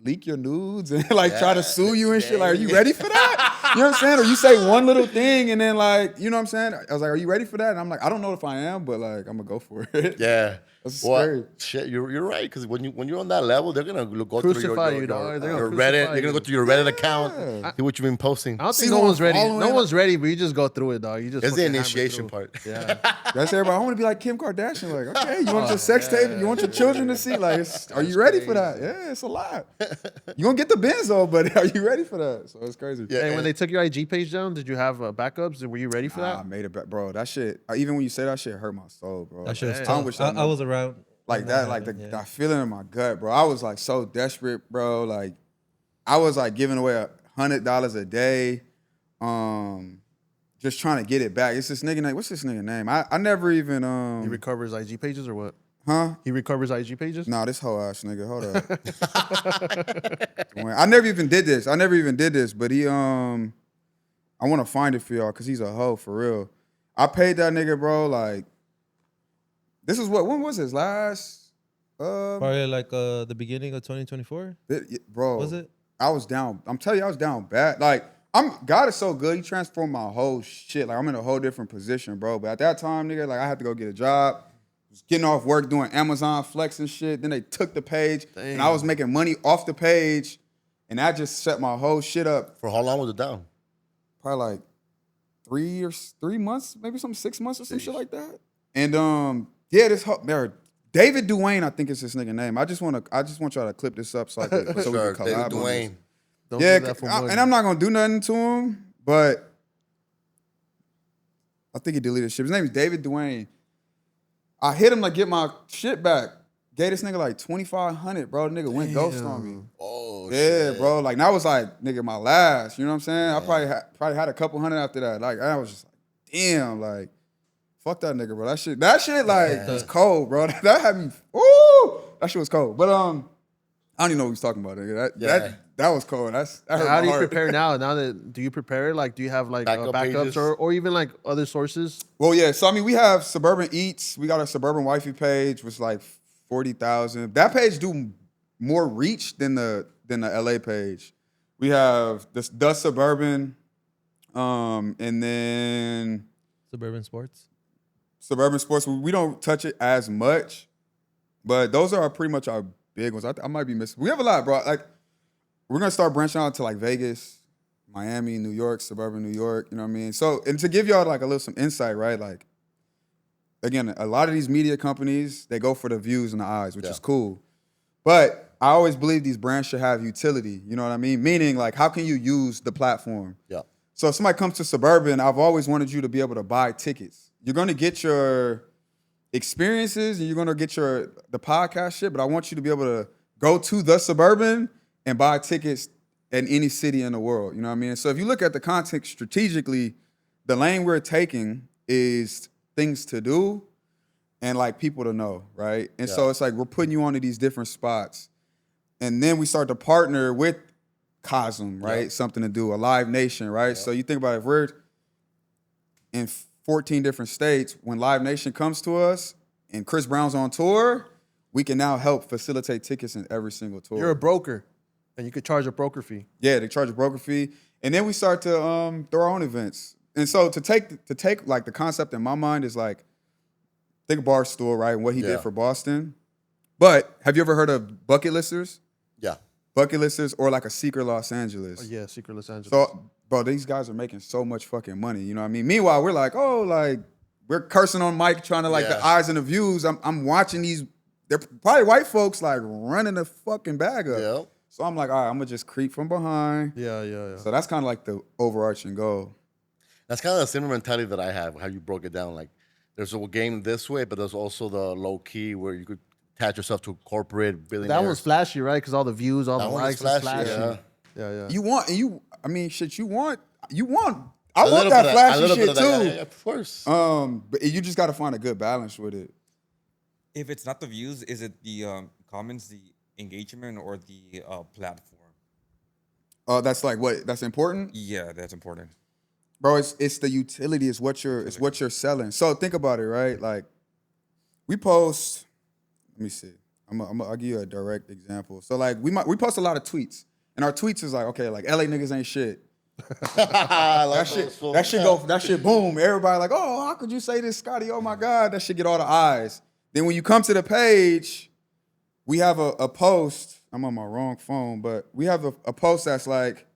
leak your nudes and like try to sue you and shit? Like, are you ready for that? You know what I'm saying? Or you say one little thing and then like, you know what I'm saying? I was like, are you ready for that? And I'm like, I don't know if I am, but like, I'm gonna go for it. Yeah. That's Well, scary. shit, you're right. Because when you're on that level, they're gonna go through Crucify your you, dog. They're gonna your crucify Reddit. They're gonna go you. through your Reddit account, see what you've been posting. I don't See think no who one's I'm ready. following? No one's ready, but you just go through it, dog. You just It's the fucking hammer initiation through. part. Yeah. That's everybody. I want to be like Kim Kardashian. Like, okay, you want your sex tape? You want your children to see? Like, are you ready for that? Yeah, it's a lot. You gonna get the benzo, but are you ready for that? So it's crazy. Yeah. Hey, when they took your IG page down, did you have backups? Were you ready for I that? made it back, bro. That shit. Even when you say that shit, hurt my soul, bro. that shit was I tough. wish I was around. like when that, like happened, that feeling in my gut, bro. I was like so desperate, bro. Like I was like giving away $100 a day, just trying to get it back. It's this nigga name. What's this nigga name? I never even He recovers IG pages or what? huh? He recovers IG pages? No, this whole ass nigga. Hold up. I never even did this. But he I want to find it for y'all because he's a hoe for real. I paid that nigga, bro. Like this is when was this last? Probably like the beginning of 2024. Bro, Was it? I was down. I'm telling you, I was down bad. Like God is so good. He transformed my whole shit. Like I'm in a whole different position, bro. But at that time, nigga, like I had to go get a job. Was getting off work doing Amazon Flex and shit. Then they took the page, and I was making money off the page, and that just set my whole shit up. For how long was it down? Probably like 3 months, maybe some 6 months or some shit like that. And yeah, this whole David Duane, I think is his nigga name. I just want y'all to clip this up so we can Sure, collab David on this. Dwayne. Don't Yeah, do that for money. and I'm not gonna do nothing to him, but I think he deleted shit. His name is David Duane. I hit him to get my shit back. Gave this nigga like 2,500, bro. The nigga went ghost on me. Oh, Yeah, shit. bro. Like, that was like, nigga, my last. You know what I'm saying? I probably had a couple hundred after that. Like, I was just like, damn, like, fuck that nigga, bro. That shit, like, was cold, bro. That had me, ooh, that shit was cold. But, I don't even know what he's talking about, nigga. That was cold. That hurt How my do you heart. prepare now? Do you prepare? Like, do you have like Backup backups pages? or even like other sources? Well, yeah. So, I mean, we have Suburban Eats. We got a Suburban Wifey page, which is like 40,000. That page do more reach than the LA page. We have the Suburban, and then Suburban Sports. Suburban Sports. We don't touch it as much, but those are pretty much our big ones. I might be missing. We have a lot, bro. Like, we're gonna start branching out to like Vegas, Miami, New York, Suburban New York. You know what I mean? So, and to give y'all like a little some insight, right? Like, again, a lot of these media companies, they go for the views and the eyes, which is cool. But I always believe these brands should have utility. You know what I mean? Meaning, like, how can you use the platform? Yeah. So if somebody comes to Suburban, I've always wanted you to be able to buy tickets. You're going to get your experiences and you're going to get the podcast shit, but I want you to be able to go to the Suburban and buy tickets in any city in the world. You know what I mean? So if you look at the content strategically, the lane we're taking is things to do and like people to know, right? And so it's like we're putting you onto these different spots. And then we start to partner with Cosm, right? Something to do, a Live Nation, right? So you think about it, if we're in 14 different states, when Live Nation comes to us and Chris Brown's on tour, we can now help facilitate tickets in every single tour. You're a broker, and you could charge a broker fee. Yeah, they charge a broker fee. And then we start to throw our own events. And so to take like the concept in my mind is like, think of Barstool, right? And what he did for Boston. But have you ever heard of bucket listers? Yeah. Bucket listers or like a Secret Los Angeles. Oh, yeah, Secret Los Angeles. So, bro, these guys are making so much fucking money. You know what I mean? Meanwhile, we're like, oh, like, we're cursing on Mike, trying to like the eyes and the views. I'm watching these, they're probably white folks like running the fucking bag up. Yeah. So I'm like, all right, I'm gonna just creep from behind. Yeah. So that's kind of like the overarching goal. That's kind of the similar mentality that I have, how you broke it down. Like, there's a game this way, but there's also the low key where you could attach yourself to corporate billionaires. That one's flashy, right? Because all the views, all That the one likes, is is flashy, flashy. Yeah. You want, and you, I mean, shit, you want. I A want little that bit of a flashy little shit bit of too. that, yeah, of course. But you just got to find a good balance with it. If it's not the views, is it the comments, the engagement, or the platform? That's like what that's important. Yeah, that's important. Bro, it's the utility, it's what you're selling. So think about it, right? Like we post, let me see. I'll give you a direct example. So like we post a lot of tweets. And our tweets is like, okay, like LA niggas ain't shit. That shit boom. Everybody like, oh, how could you say this, Scottie? Oh my God, that shit get all the eyes. Then when you come to the page, we have a post. I'm on my wrong phone, but we have a post that's like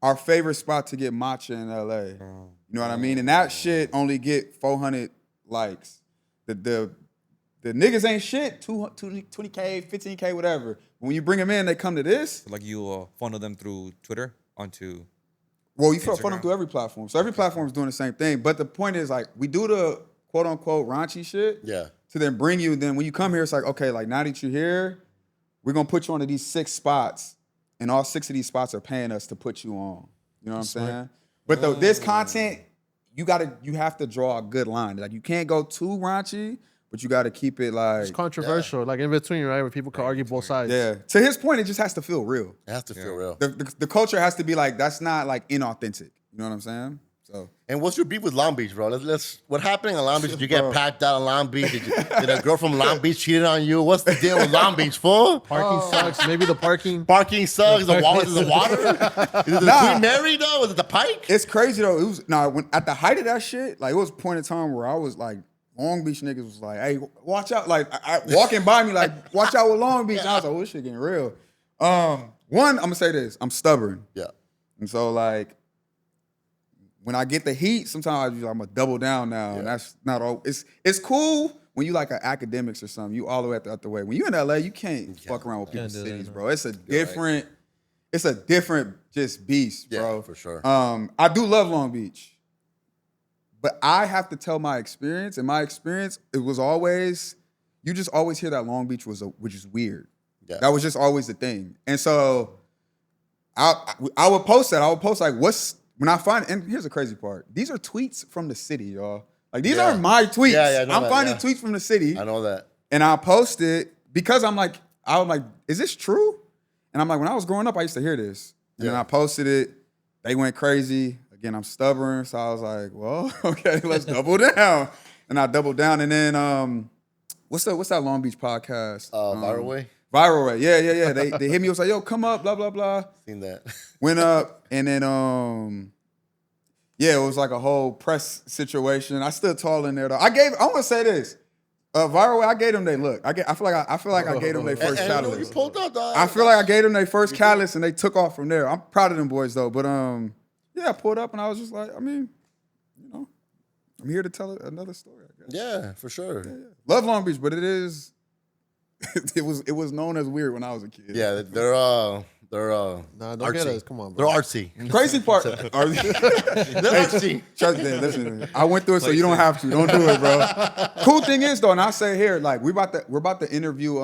our favorite spot to get matcha in LA. You know what I mean? And that shit only get 400 likes. The niggas ain't shit, 20K, 15K, whatever. When you bring them in, they come to this. So like you funnel them through Twitter onto. Well, you funnel them Instagram. through every platform. So every platform is doing the same thing. But the point is, like, we do the quote unquote raunchy shit Yeah. to then bring you. Then when you come here, it's like, okay, like now that you're here, we're gonna put you onto these 6 spots, and all 6 of these spots are paying us to put you on. You know what I'm saying? But this content, you have to draw a good line. Like you can't go too raunchy, but you got to keep it like It's controversial, like in between, right? Where people can argue both sides. yeah. To his point, it just has to feel real. It has to feel real. The culture has to be like that's not like inauthentic. You know what I'm saying? So And what's your beef with Long Beach, bro? Let's what happened in Long Beach? Did you get Bro. packed out in Long Beach? Did a girl from Long Beach cheated on you? What's the deal with Long Beach, fool? Parking sucks. Maybe the parking. Parking sucks. Is the water? Is it the Queen Mary though? Was it the Pike? it's crazy though. It was when at the height of that shit, like it was a point in time where I was like, Long Beach niggas was like, hey, watch out. Like I walking by me, like, watch out with Long Beach. And I was like, oh, this shit getting real. One, I'm gonna say this. I'm stubborn. Yeah. And so like when I get the heat, sometimes I'm gonna double down now. And that's not all it's cool, when you like an academics or something, you all the way out the way. When you in LA, you can't fuck around with Can't people's do that, cities, no. bro. It's a different, it's a different just beast, Yeah, bro. for sure. I do love Long Beach, but I have to tell my experience. And my experience, it was always, you just always hear that Long Beach which is weird. Yeah. That was just always the thing. And so I would post that. I would post like, when I find, and here's the crazy part. These are tweets from the city, y'all. Like these aren't my tweets. Yeah, I know I'm that, finding tweets from the city. I know that. And I post it because I was like, is this true? And I'm like, when I was growing up, I used to hear this. And then I posted it. They went crazy. Again, I'm stubborn. So I was like, well, okay, let's double down. And I doubled down. And then what's that Long Beach podcast? Viral Way? Viral Way. Yeah. They hit me. It was like, yo, come up, blah, blah, blah. Seen that. Went up, and then yeah, it was like a whole press situation. I stood tall in there though. I'm gonna say this. Viral Way, I gave them their look. I feel like I gave them their first And you catalyst. pulled out, dog. I feel like I gave them their first catalyst and they took off from there. I'm proud of them boys though. But yeah, I pulled up and I was just like, I mean, you know, I'm here to tell another story, I guess. Yeah, for sure. Yeah. Love Long Beach, but it is it was known as weird when I was a kid. Yeah, they're Nah, don't artsy. get us. Come on, They're bro. artsy. Crazy part. They're artsy. Trust me, listen. I went through it, so you don't have to. Don't do it, bro. Cool thing is, though, and I say here, like we're about to interview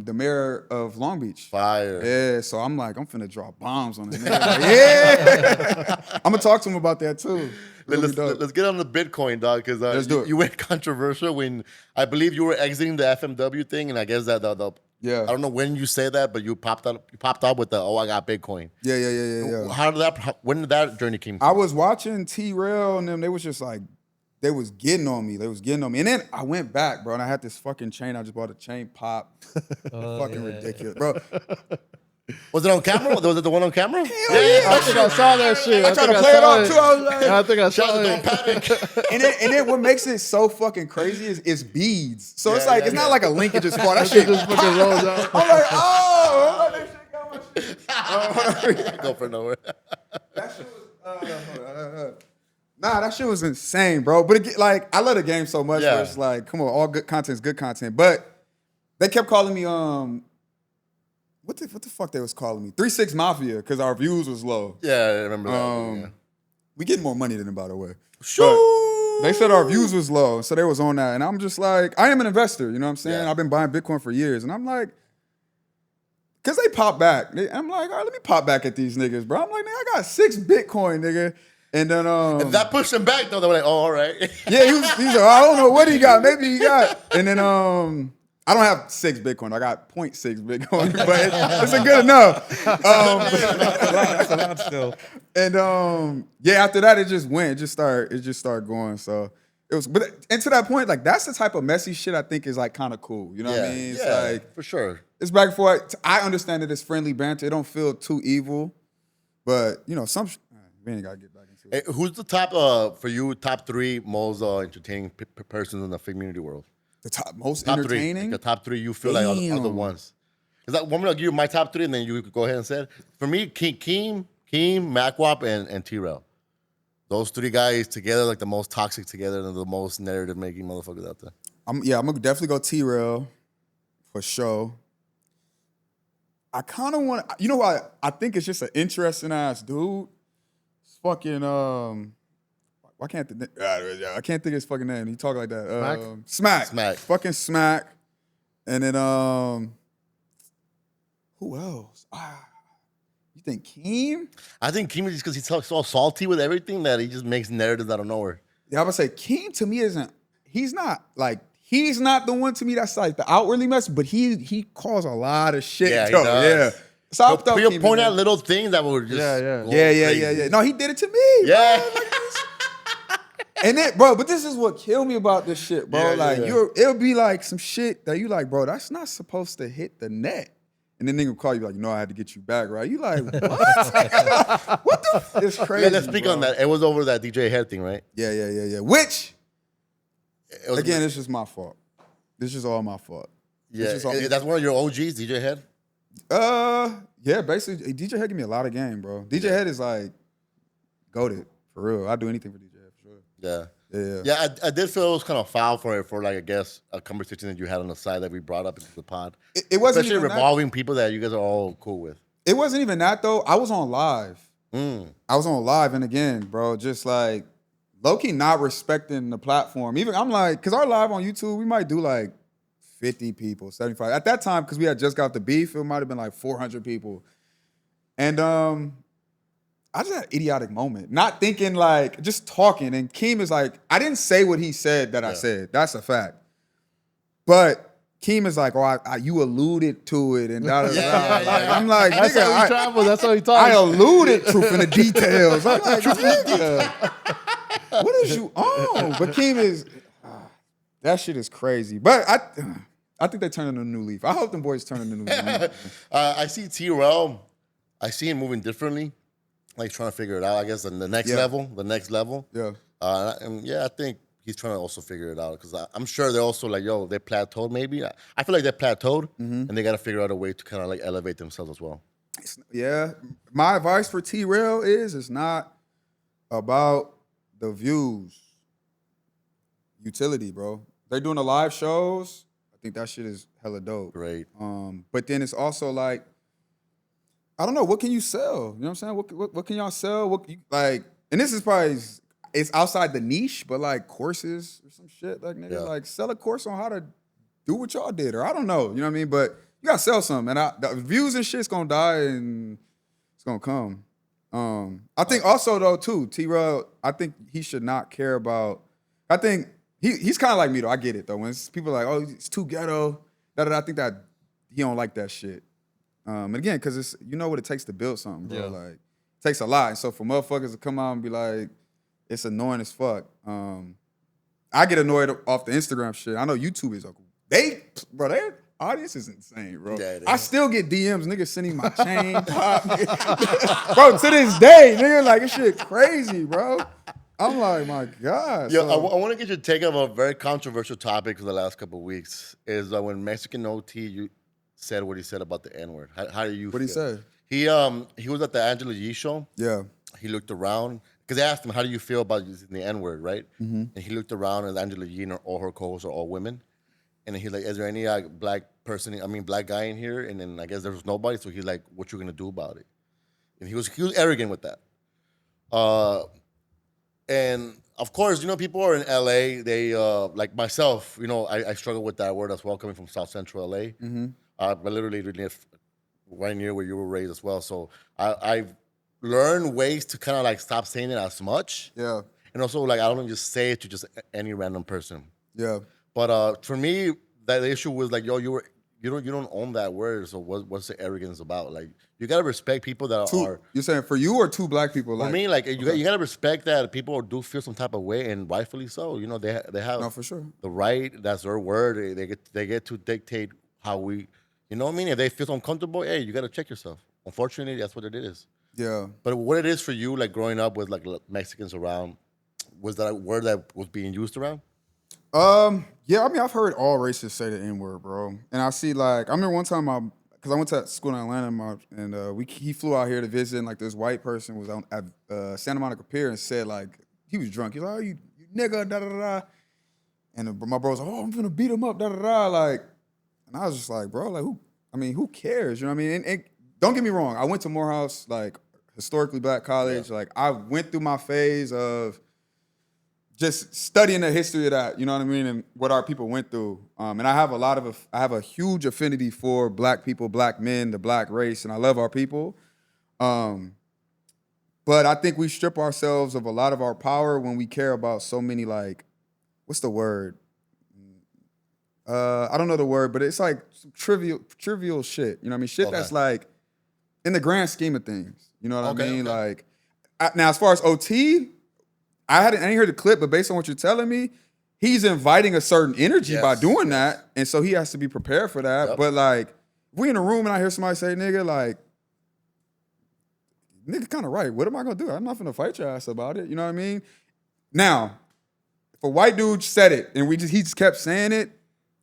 the mayor of Long Beach. Fire. Yeah, so I'm like, I'm finna drop bombs on him. Like, yeah, I'm gonna talk to him about that too. Let's get on the Bitcoin, dog, because Let's do it. you went controversial when I believe you were exiting the FMW thing, and I guess that the Yeah. I don't know when you say that, but you popped up with the I got Bitcoin. Yeah. How did that? When did that journey came? I was watching T-Rail and them. They was just like, they was getting on me. And then I went back, bro, and I had this fucking chain. I just bought a chain pop. Fucking ridiculous, bro. Was it on camera? Was it the one on camera? I think I saw that shit. I tried to play it off too. I was like, I think I Shout saw out to it. Don't Panic. and then what makes it so fucking crazy is it's beads. So it's Yeah, like yeah, it's yeah. not like a link and just fall. That shit Just fucking rolls out. I'm like, oh, that shit got my shit. Go for nowhere. That shit was nah, that shit was insane, bro. But like, I love the game so much. Yeah. Where it's like, come on, all good content is good content. But they kept calling me what the fuck they was calling me? 3-6 Mafia, because our views was low. Yeah, I remember that. Yeah. We getting more money than them, by the way. Shoo! They said our views was low, so they was on that. And I'm just like, I am an investor, you know what I'm saying? Yeah. I've been buying Bitcoin for years. And I'm like, because they pop back. I'm like, all right, let me pop back at these niggas, bro. I'm like, nigga, I got 6 Bitcoin, nigga. And then And that pushed him back, though. They were like, oh, all right. yeah, he's like, I don't know what he got. Maybe he got. And then I don't have 6 Bitcoin. I got 0.6 Bitcoin, but it's a good enough. That's a lot still. And yeah, after that, it just went. It just started going. So it was, and to that point, like that's the type of messy shit I think is like kind of cool. You know what I mean? It's like for sure. it's back and forth. I understand that it's friendly banter. It don't feel too evil, but you know, we ain't gotta get back into it. Hey, who's the top for you? Top 3 most entertaining persons in the community world. The most Top entertaining. 3, like the top 3 you feel like are the Damn. ones. Is that one? I'll give you my top 3, and then you could go ahead and say it. For me, Keem, Macwap, and T-Rail. Those 3 guys together, like the most toxic together, and the most narrative making motherfuckers out there. I'm gonna definitely go T-Rail for sure. I kind of want, you know what? I think it's just an interesting ass dude. It's fucking I can't think of his fucking name. He talk like that. Smack. Fucking Smack. And then who else? You think Keem? I think Keem is just because he's so salty with everything that he just makes narratives out of nowhere. Yeah, I would say Keem to me he's not the one to me that's like the outwardly mess, but he calls a lot of shit. Yeah, he though. does. Yeah. So I thought He'll Keem point is out that. little things that would just Yeah. No, he did it to me. Yeah. Bro. Like this. And then, bro, but this is what killed me about this shit, bro. It'll be like some shit that you like, bro, that's not supposed to hit the net. And then nigga will call you like, no, I had to get you back, right? You like, what? What the? It's crazy. Yeah, let's speak on that. It was over that DJ Head thing, right? Yeah. Which, It was, again, it's just my fault. This is all my fault. yeah, just all- that's one of your OGs, DJ Head. Yeah, basically, DJ Head give me a lot of game, bro. DJ Head is like goated, for real. I'd do anything for DJ Head, for sure. Yeah. Yeah, I did feel it was kind of foul for like I guess a conversation that you had on the side that we brought up into the pod. It wasn't especially even revolving people that you guys are all cool with. It wasn't even that though. I was on live. Mm. I was on live, and again, bro, just like low-key not respecting the platform. Even I'm like, because our live on YouTube, we might do like 50 people, 75. At that time, because we had just got the beef, it might have been like 400 people. And I just had an idiotic moment. Not thinking like, just talking. And Keem is like, I didn't say what he said that I said. That's a fact. But Keem is like, oh, you alluded to it. And da, da, da, da. Like, I'm like, That's nigga, how he travels. That's how he I talks. alluded truth in the details. I'm like, nigga, what is you on? But Keem is, that shit is crazy. But I think they turned in a new leaf. I hope them boys turn in a new leaf. I see T-Rail. I see him moving differently, like trying to figure it out. I guess the next level, Yeah. And yeah, I think he's trying to also figure it out because I'm sure they're also like, yo, they plateaued. Maybe I feel like they plateaued, and they got to figure out a way to kind of like elevate themselves as well. Yeah. My advice for T-Rail is it's not about the views. Utility, bro. They're doing the live shows. I think that shit is hella dope. Great. But then it's also like, I don't know, what can you sell? You know what I'm saying? What can y'all sell? Like, and this is probably, it's outside the niche, but like courses or some shit. Like, nigga, like sell a course on how to do what y'all did, or I don't know. You know what I mean? But you gotta sell something, and the views and shit's gonna die, and it's gonna come. I think also though too, T-Rail, I think he should not care about. I think he's kind of like me though. I get it though. When people are like, oh, it's too ghetto. I think that he don't like that shit. And again, because it's what it takes to build something, bro. Like it takes a lot. And so for motherfuckers to come out and be like, it's annoying as fuck. I get annoyed off the Instagram shit. I know YouTube is like, their audience is insane, bro. Yeah, I still get DMs, niggas sending my chain pop. Bro, to this day, nigga, like this shit crazy, bro. I'm like, my God. Yeah, I want to get your take on a very controversial topic for the last couple of weeks. Is when Mexican OT said what he said about the N-word. How do you feel? What'd he say? He was at the Angela Yee show. Yeah. He looked around because they asked him, "How do you feel about using the N-word?" Right? Mm-hmm. And he looked around, and Angela Yee and all her co-hosts are all women. And then he's like, "Is there any black guy in here?" And then I guess there was nobody. So he's like, "What you gonna do about it?" And he was arrogant with that. And of course, people are in LA. They like myself. I struggle with that word as well, coming from South Central LA. Mm-hmm. But literally live right near where you were raised as well. So I've learned ways to kind of like stop saying it as much. Yeah. And also like I don't just say it to just any random person. Yeah. But for me, that issue was like, yo, you don't own that word. So what's the arrogance about? Like you gotta respect people that are. You're saying for you or two black people? For me, like you gotta respect that people do feel some type of way, and rightfully so. They have No, for sure. the right. That's their word. They get to dictate how we. You know what I mean? If they feel uncomfortable, hey, you gotta check yourself. Unfortunately, that's what it is. Yeah. But what it is for you, like growing up with like Mexicans around, was that a word that was being used around? Yeah, I mean, I've heard all races say the N-word, bro. And I see, like, I remember one time because I went to school in Atlanta, and he flew out here to visit, and like this white person was at Santa Monica Pier and said, like, he was drunk. He's like, oh, you nigga, da da da. And my bro was like, oh, I'm gonna beat him up, da da da. Like, and I was just like, bro, like, who cares? You know what I mean? And don't get me wrong, I went to Morehouse, like, historically black college. Yeah. Like, I went through my phase of just studying the history of that, you know what I mean, and what our people went through. And I have a huge affinity for black people, black men, the black race, and I love our people. But I think we strip ourselves of a lot of our power when we care about so many, like, what's the word? I don't know the word, but it's like some trivial shit. You know what I mean? Shit that's like in the grand scheme of things. You know what I mean? Okay. Like, now as far as OT, I ain't heard the clip, but based on what you're telling me, he's inviting a certain energy by doing that, and so he has to be prepared for that. Yep. But like, if we in a room and I hear somebody say "nigga," like, nigga, kind of right. What am I gonna do? I'm not gonna fight your ass about it. You know what I mean? Now, if a white dude said it and he just kept saying it,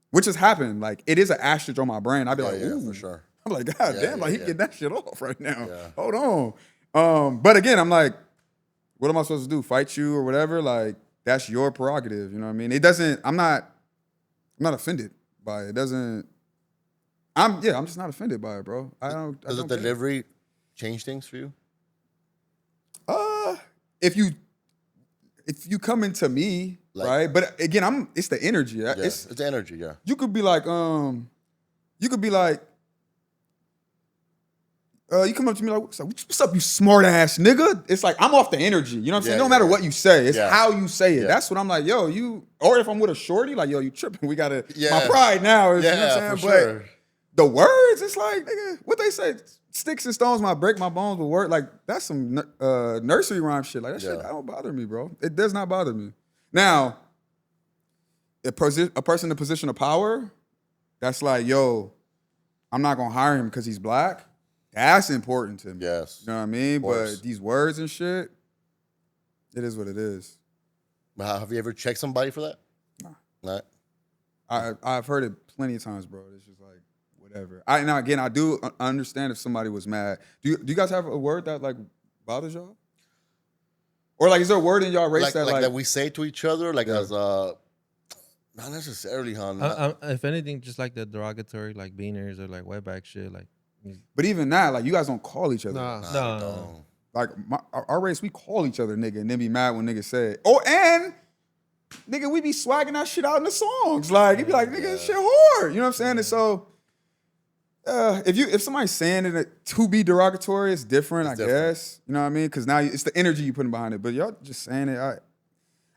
which has happened, like it is an asterisk on my brain. I'd be like, ooh, for sure. I'm like, God damn, like he getting that shit off right now. Yeah. Hold on. But again, I'm like, what am I supposed to do? Fight you or whatever? Like, that's your prerogative. You know what I mean? It doesn't. I'm not offended by it. It doesn't. I'm just not offended by it, bro. I don't. Does the care. delivery change things for you? If you come into me, Like- right? But again, it's the energy. Yeah, It's it's energy. Yeah. you could be like, you come up to me like, what's up, you smart ass nigga? It's like, I'm off the energy. You know what I'm saying? Yeah, No matter yeah. what you say, it's Yeah. how you say it. Yeah. That's what I'm like, yo, or if I'm with a shorty, like, yo, you tripping. We gotta, Yeah. my pride now is, you know what Yeah, I'm for saying? But sure. the words, it's like, nigga, what they say, sticks and stones might break my bones, but word, like, that's some nursery rhyme shit. Like, that shit, Yeah. that don't bother me, bro. It does not bother me. Now, a person in a position of power, that's like, yo, I'm not gonna hire him because he's black. That's important to me. Yes. You know what I mean? course. But these words and shit, it is what it is. Have you ever checked somebody for that? Nah. Nah. I've heard it plenty of times, bro. It's just like whatever. I do understand if somebody was mad. Do you guys have a word that like bothers y'all? Or like, is there a word in y'all race that we say to each other, like Yeah. as not necessarily, huh? If anything, just like the derogatory, like beaners or like wetback shit, like. But even that, like, you guys don't call each other. Nah. No. Like our race, we call each other nigga and then be mad when niggas say it. Oh, and nigga, we be swagging that shit out in the songs. Like, you be like, nigga, this shit hard. You know what I'm saying? And so, if somebody's saying it to be derogatory, it's different, I guess. You know what I mean? Because now it's the energy you putting behind it. But y'all just saying it.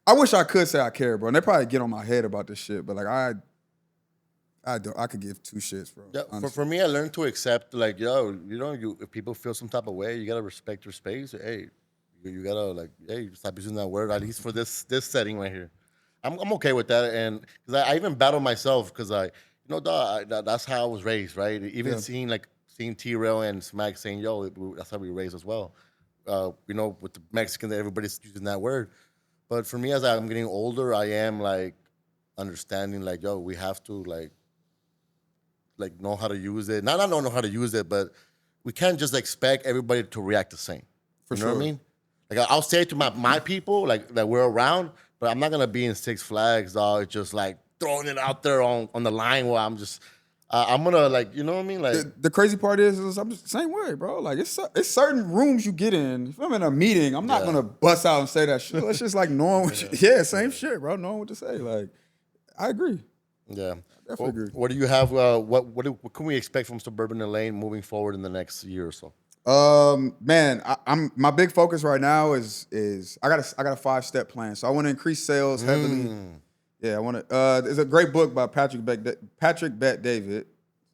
I wish I could say I care, bro. And they probably get on my head about this shit. But like, I could give two shits, bro. Yeah, for me, I learned to accept, like, yo, if people feel some type of way, you gotta respect their space. Hey, you gotta like, hey, stop using that word, at least for this setting right here. I'm okay with that, and because I even battle myself because that's how I was raised, right? Even seeing T-Rail and Smack saying, yo, that's how we raised as well. With the Mexicans, everybody's using that word. But for me, as I'm getting older, I am like understanding, like, yo, we have to like know how to use it. Not know how to use it, but we can't just expect everybody to react the same. For you know what I sure. mean? Like, I'll say it to my people, like, that we're around, but I'm not gonna be in Six Flags, dog, just like throwing it out there on the line where I'm just I'm gonna, like, you know what I mean? Like, the crazy part is I'm just the same way, bro. Like, it's certain rooms you get in. If I'm in a meeting, I'm not gonna bust out and say that shit. It's just like knowing same shit, bro. Knowing what to say. Like, I agree. yeah. Definitely agree. What do you have? What can we expect from SBRBNLA moving forward in the next year or so? Man, I'm my big focus right now is I got a 5-step plan. So I want to increase sales heavily. Yeah, I want to. There's a great book by Patrick Bet David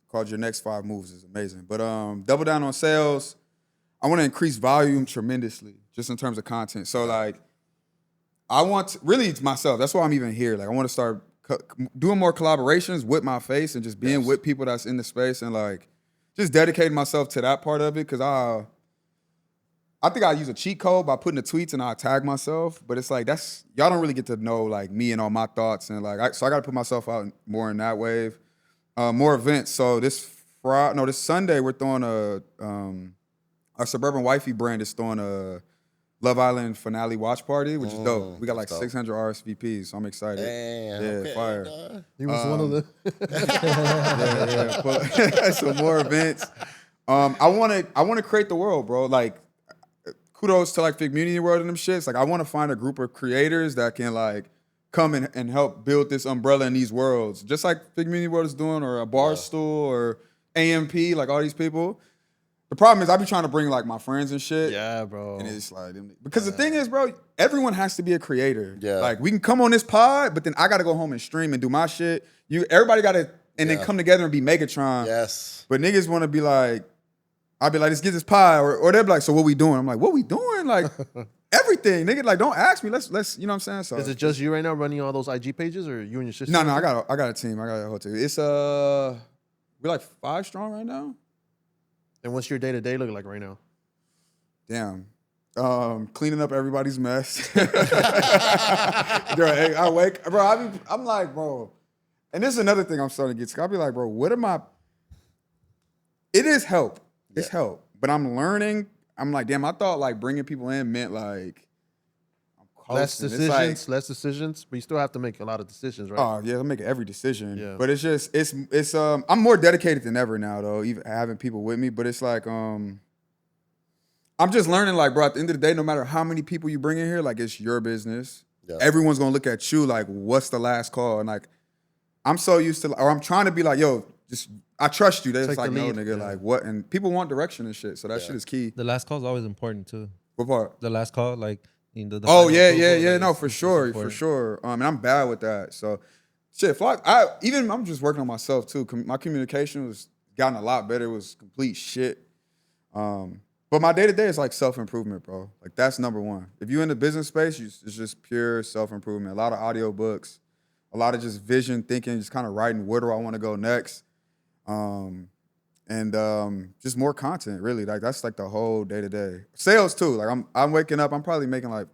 called Your Next 5 Moves. It's amazing. But double down on sales. I want to increase volume tremendously, just in terms of content. So like, I want really it's myself. That's why I'm even here. Like, I want to start doing more collaborations with my face and just being with people that's in the space and like just dedicating myself to that part of it. Cause I think I use a cheat code by putting the tweets and I tag myself, but it's like y'all don't really get to know like me and all my thoughts and like so I got to put myself out more in that wave. More events. So this Sunday we're throwing our Suburban Wifey brand is throwing a Love Island finale watch party, which is dope. We got like 600 RSVPs, so I'm excited. Damn, Yeah, okay, fire. He was one of the. Some more events. I want to create the world, bro. Like, kudos to like Figmunity World and them shits. Like, I want to find a group of creators that can like come and help build this umbrella in these worlds, just like Figmunity World is doing, or a Barstool or AMP, like all these people. The problem is I be trying to bring like my friends and shit. Yeah, bro. And it's like, because the thing is, bro, everyone has to be a creator. Yeah. Like, we can come on this pod, but then I got to go home and stream and do my shit. Everybody got to, and then come together and be Megatron. Yes. But niggas want to be like, I'll be like, let's get this pie. Or they'll be like, so what we doing? I'm like, what we doing? Like, everything. Nigga, like, don't ask me. Let's, you know what I'm saying? So Is it just you right now running all those IG pages, or you and your sister? No, I got a team. I got a whole team. It's, we're like 5 strong right now. And what's your day-to-day look like right now? Damn. Cleaning up everybody's mess. Bro, I wake, bro, I'm like, bro, and this is another thing I'm starting to get to. I'll be like, bro, what am I? It is help. It's help. But I'm learning. I'm like, damn, I thought like bringing people in meant like I'm Less hosting. It's like, decisions, less decisions, but you still have to make a lot of decisions, right? oh yeah, I make every decision. Yeah. But it's just it's I'm more dedicated than ever now though, even having people with me. But it's like I'm just learning, like, bro, at the end of the day, no matter how many people you bring in here, like, it's your business. Yeah. Everyone's gonna look at you like, what's the last call? And like, I'm so used to, or I'm trying to be like, yo, just I trust you. They're just Take like, the no, lead. nigga, Yeah. like what? And people want direction and shit. So that shit is key. The last call is always important too. What part? The last call, like the Oh final yeah, approval, yeah, yeah. like, No, it's- for it's sure, for important. sure. And I'm bad with that. So, shit. I'm just working on myself too. My communication was gotten a lot better. It was complete shit. But my day to day is like self improvement, bro. Like that's number one. If you're in the business space, it's just pure self improvement. A lot of audio books, a lot of just vision thinking, just kind of writing where do I want to go next, and just more content. Really, like that's like the whole day to day. Sales too. Like I'm waking up. I'm probably making like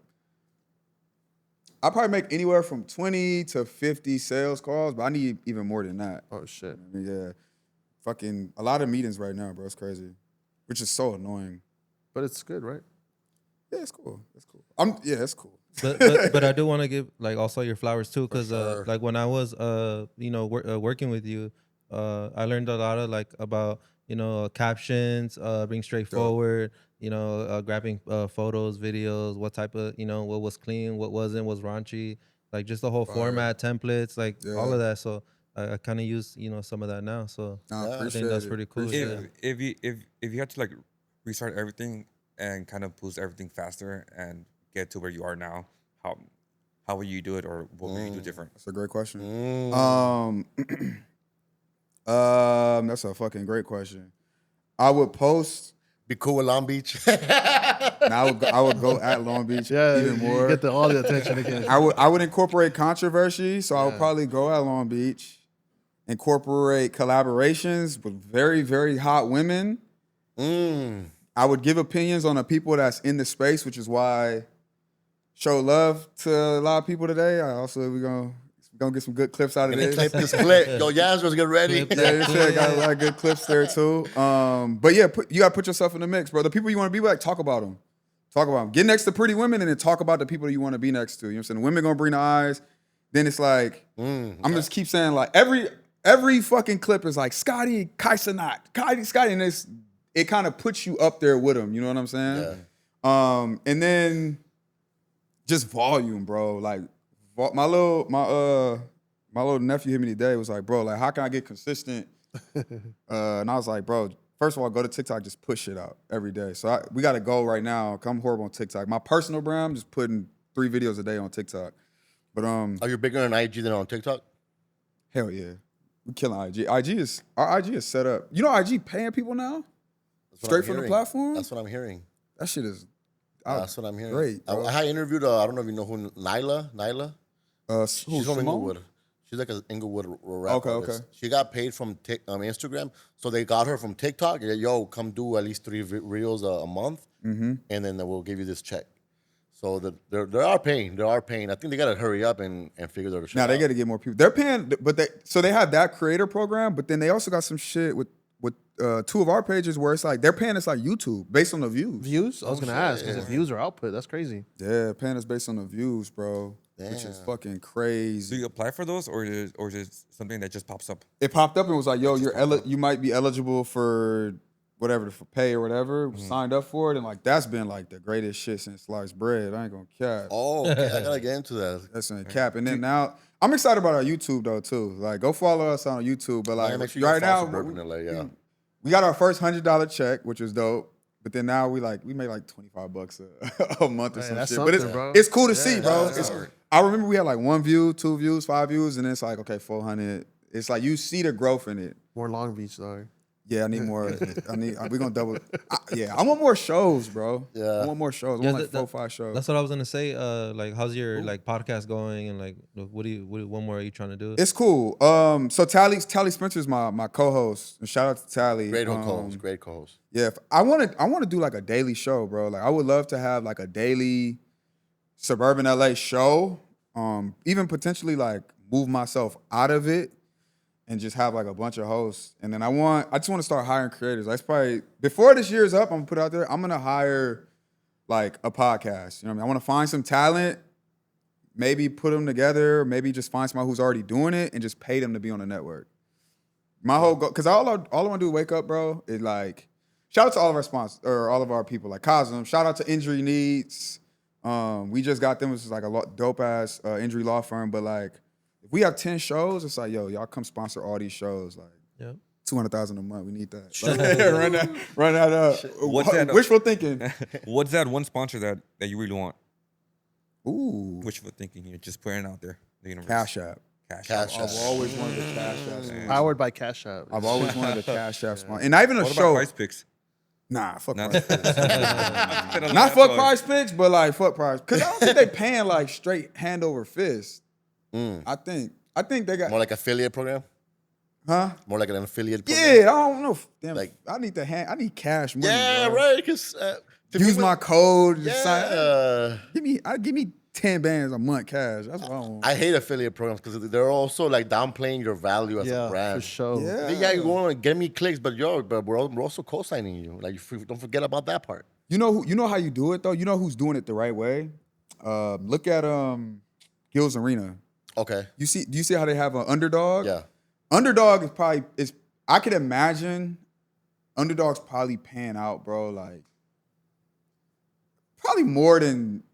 I probably make anywhere from 20 to 50 sales calls, but I need even more than that. Oh shit. I mean, yeah, fucking a lot of meetings right now, bro. It's crazy, which is so annoying. But it's good, right? Yeah, it's cool. It's cool. It's cool. But I do want to give like also your flowers too, because sure. like when I was working with you, I learned a lot of like about captions, being straightforward, grabbing photos, videos, what type of what was clean, what wasn't, was raunchy, like just the whole format, templates, like all Yeah. of that. So I kind of use some of that now. So Nah, Yeah. I I appreciate think that's it. pretty cool. Appreciate Yeah. it. If you had to like restart everything and kind of boost everything faster and get to where you are now, how would you do it, or what would you do different? That's a great question. Mm. That's a fucking great question. I would post. Be cool with Long Beach. Now I would go at Long Beach Yeah, even you more. get all the attention again. I would incorporate controversy, so I would Yeah. probably go at Long Beach, incorporate collaborations with very, very hot women. I would give opinions on the people that's in the space, which is why I show love to a lot of people today. We're gonna get some good clips out of And then this. clip this clip. Yo, Yasmin's get ready. Clip Yeah, I got a lot of good clips there too. But yeah, you gotta put yourself in the mix, bro. The people you want to be with, talk about them. Talk about them. Get next to pretty women and then talk about the people you want to be next to. You know what I'm saying? The women gonna bring the eyes. Then it's like, I'm just keep saying like every fucking clip is like Scottie, Scottie, and it kind of puts you up there with them. You know what I'm saying? Yeah. And then just volume, bro. Like my little nephew hit me today. Was like, bro, like how can I get consistent? And I was like, bro, first of all, go to TikTok, just push it out every day. So we got to go right now. I'm horrible on TikTok. My personal brand, I'm just putting 3 videos a day on TikTok. But Are you bigger on IG than on TikTok? hell yeah, we killing IG. Our IG is set up. You know, IG paying people now That's what straight I'm from the hearing. platform. That's what I'm hearing. That shit is. That's what I'm hearing. Great, bro. I interviewed, I don't know if you know who, Nyla. She's from Inglewood. She's like an Inglewood rapper. Okay, okay. She got paid from Instagram, so they got her from TikTok. Yo, come do at least 3 reels a month, and then we'll give you this check. So they are paying. They are paying. I think they gotta hurry up and figure their shit Now out. they got to get more people. They're paying, but they have that creator program, but then they also got some shit with 2 of our pages where it's like they're paying us like YouTube based on the views. Views? I was gonna ask because yeah. if views are output, that's crazy. Yeah, paying us based on the views, bro, which is Damn. fucking Do crazy. you apply for those, or is it something that just pops up? It popped up and was like, yo, you might be eligible for whatever, for pay or whatever. Signed up for it, and like that's been like the greatest shit since sliced bread. I ain't gonna cap. Oh, okay. I gotta get into that. That's in cap. And then now I'm excited about our YouTube though too. Like go follow us on YouTube. But like Make sure you right now, SBRBNLA, yeah. we got our first $100 check, which was dope. But then now we made like $25 a month or Hey, some that's shit. But something, bro. it's cool to see, bro. that's I remember we had like 1 view, 2 views, 5 views, and then it's like, okay, 400. It's like you see the growth in it. More Long Beach though. Yeah, I need more. We're gonna double. I want more shows, bro. Yeah. I want more shows. I Yeah, want like that- 4 or 5 shows. That's what I was gonna say. Like, how's your like podcast going? And like, what more are you trying to do? It's cool. So Tally Spencer's my co-host. And shout out to Tally. Great co-host. Great co-host. Yeah, I want to do like a daily show, bro. Like I would love to have like a daily suburban LA show. Even potentially like move myself out of it and just have like a bunch of hosts. And then I just want to start hiring creators. That's probably before this year's up, I'm gonna put out there, I'm gonna hire like a podcast. You know what I mean? I want to find some talent maybe put them together, maybe just find somebody who's already doing it and just pay them to be on the network. My whole goal, because all I want to do is wake up, bro, is like, shout out to all of our sponsors, or all of our people, like Cosm. Shout out to Injury Needs. We just got them, which is like a dope-ass injury law firm, but like, if we have 10 shows, it's like, yo, y'all come sponsor all these shows, like. Yep. 200,000 a month. We need that. Like, run that up. What's that? Wishful thinking. What's that one sponsor that you really want? Ooh. Wishful thinking here, just putting it out there. The universe. Cash App. Cash I've App. always wanted the Cash App. sponsor. Powered by Cash App. I've always wanted the Cash App sponsor. And not even a What show. about Price Picks? Nah, fuck Not- Price Picks. Not Not fuck Price Picks, but like fuck Price. Because I don't think they paying like straight hand over fist. I think they got, More like affiliate program? huh? More like an affiliate program? Yeah, I don't know. Damn, Like- I need cash money. Yeah, bro. right. Because Use my code. Yeah. Sign. Give me 10 bands a month cash. That's what I want. I hate affiliate programs because they're also like downplaying your value as a Yeah, brand. for sure. Yeah. You want to get me clicks, but we're also co-signing you. Like, don't forget about that part. You know how you do it though. You know who's doing it the right way. Look at Gills Arena. Okay. Do you see how they have an underdog? Yeah. Underdog is I could imagine underdog's probably paying out, bro. Like probably more than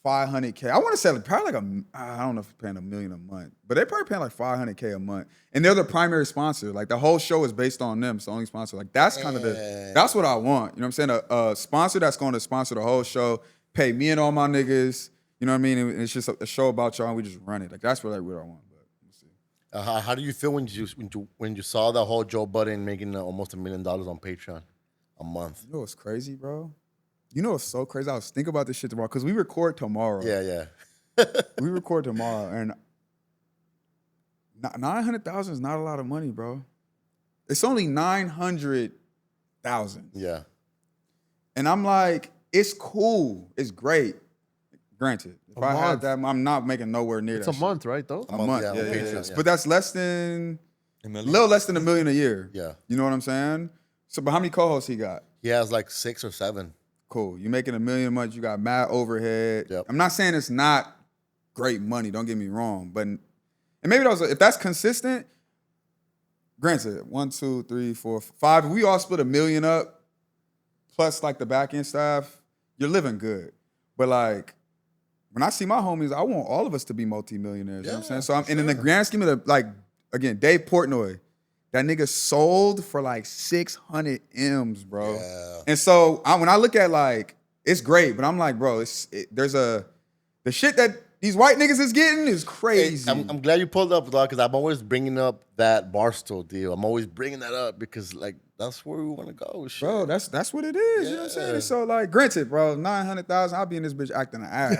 500K. I want to say probably like I don't know if they're paying $1 million a month, but they're probably paying like 500K a month, and they're the primary sponsor. Like the whole show is based on them. It's the only sponsor. Like that's kind of that's what I want. You know what I'm saying? A sponsor that's going to sponsor the whole show, pay me and all my niggas. You know what I mean? And it's just a show about y'all, and we just run it. Like that's what I want. But we'll see. How do you feel when you saw the whole Joe Budden making almost $1 million on Patreon a month? You know what's crazy, bro? You know what's so crazy? I was thinking about this shit tomorrow because we record tomorrow. Yeah. We record tomorrow, and 900,000 is not a lot of money, bro. It's only 900,000, Yeah. and I'm like, it's cool, it's great. Granted, if I had month. that, I'm not making nowhere near It's that. a month, right, though? A month, yeah, on yeah. Patreon, yeah. But that's less than A a million? little less than $1 million a year. Yeah. You know what I'm saying? So, but how many co-hosts he got? He has like 6 or 7. Cool. You're making $1 million a month. You got mad overhead. Yep. I'm not saying it's not great money. Don't get me wrong, but and maybe if that's consistent. Granted, 1, 2, 3, 4, 5. If we all split $1 million up, plus like the back end staff, you're living good. But like when I see my homies, I want all of us to be multimillionaires. You know what I'm saying? So and in the grand scheme of the, like again, Dave Portnoy. That nigga sold for like 600 M's, bro. Yeah. And so when I look at like, it's great, but I'm like, bro, the shit that these white niggas is getting is crazy. Hey, I'm glad you pulled up, dog, because I'm always bringing up that Barstool deal. I'm always bringing that up because like that's where we want to go. Shit. Bro, that's what it is. You know what I'm saying? Yeah. So like, granted, bro, 900,000, I'll be in this bitch acting an ass.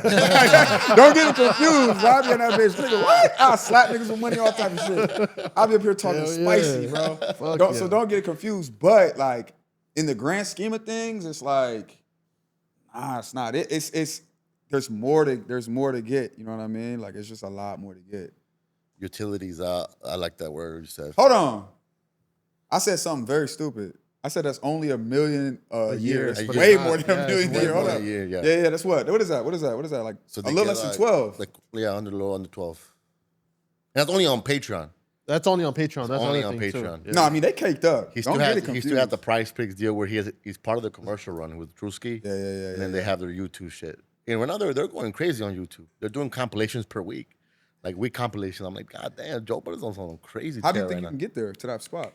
Don't get it confused. Bro. I'll be in that bitch. Nigga, what? I'll slap niggas with money, all type of shit. I'll be up here talking Hell spicy, yeah. bro. Fuck So yeah. don't get it confused. But like, in the grand scheme of things, it's like, it's not. It's there's more to get. You know what I mean? Like, it's just a lot more to get. Utilities. I like that word you said. Hold on. I said something very stupid. I said that's only $1 million a year. It's but way it's more not. than $1 Yeah, million it's a way year. Hold more up. a year, yeah. Yeah, that's what. What is that? What is that? Like So a they little get, less than like- 12. Like under 12. And that's only on Patreon. That's only on Patreon. That's only another on thing, Patreon. Too. Yeah. No, I mean they caked up. He Don't still get has it confused. the Price Picks deal where he's part of the commercial run with Drewski. Yeah. And then they have their YouTube shit. And right now they're going crazy on YouTube. They're doing compilations per week. Like week compilations. I'm like, God damn, Joe Budden's on some crazy How do you tear think right you now. can get there to that spot?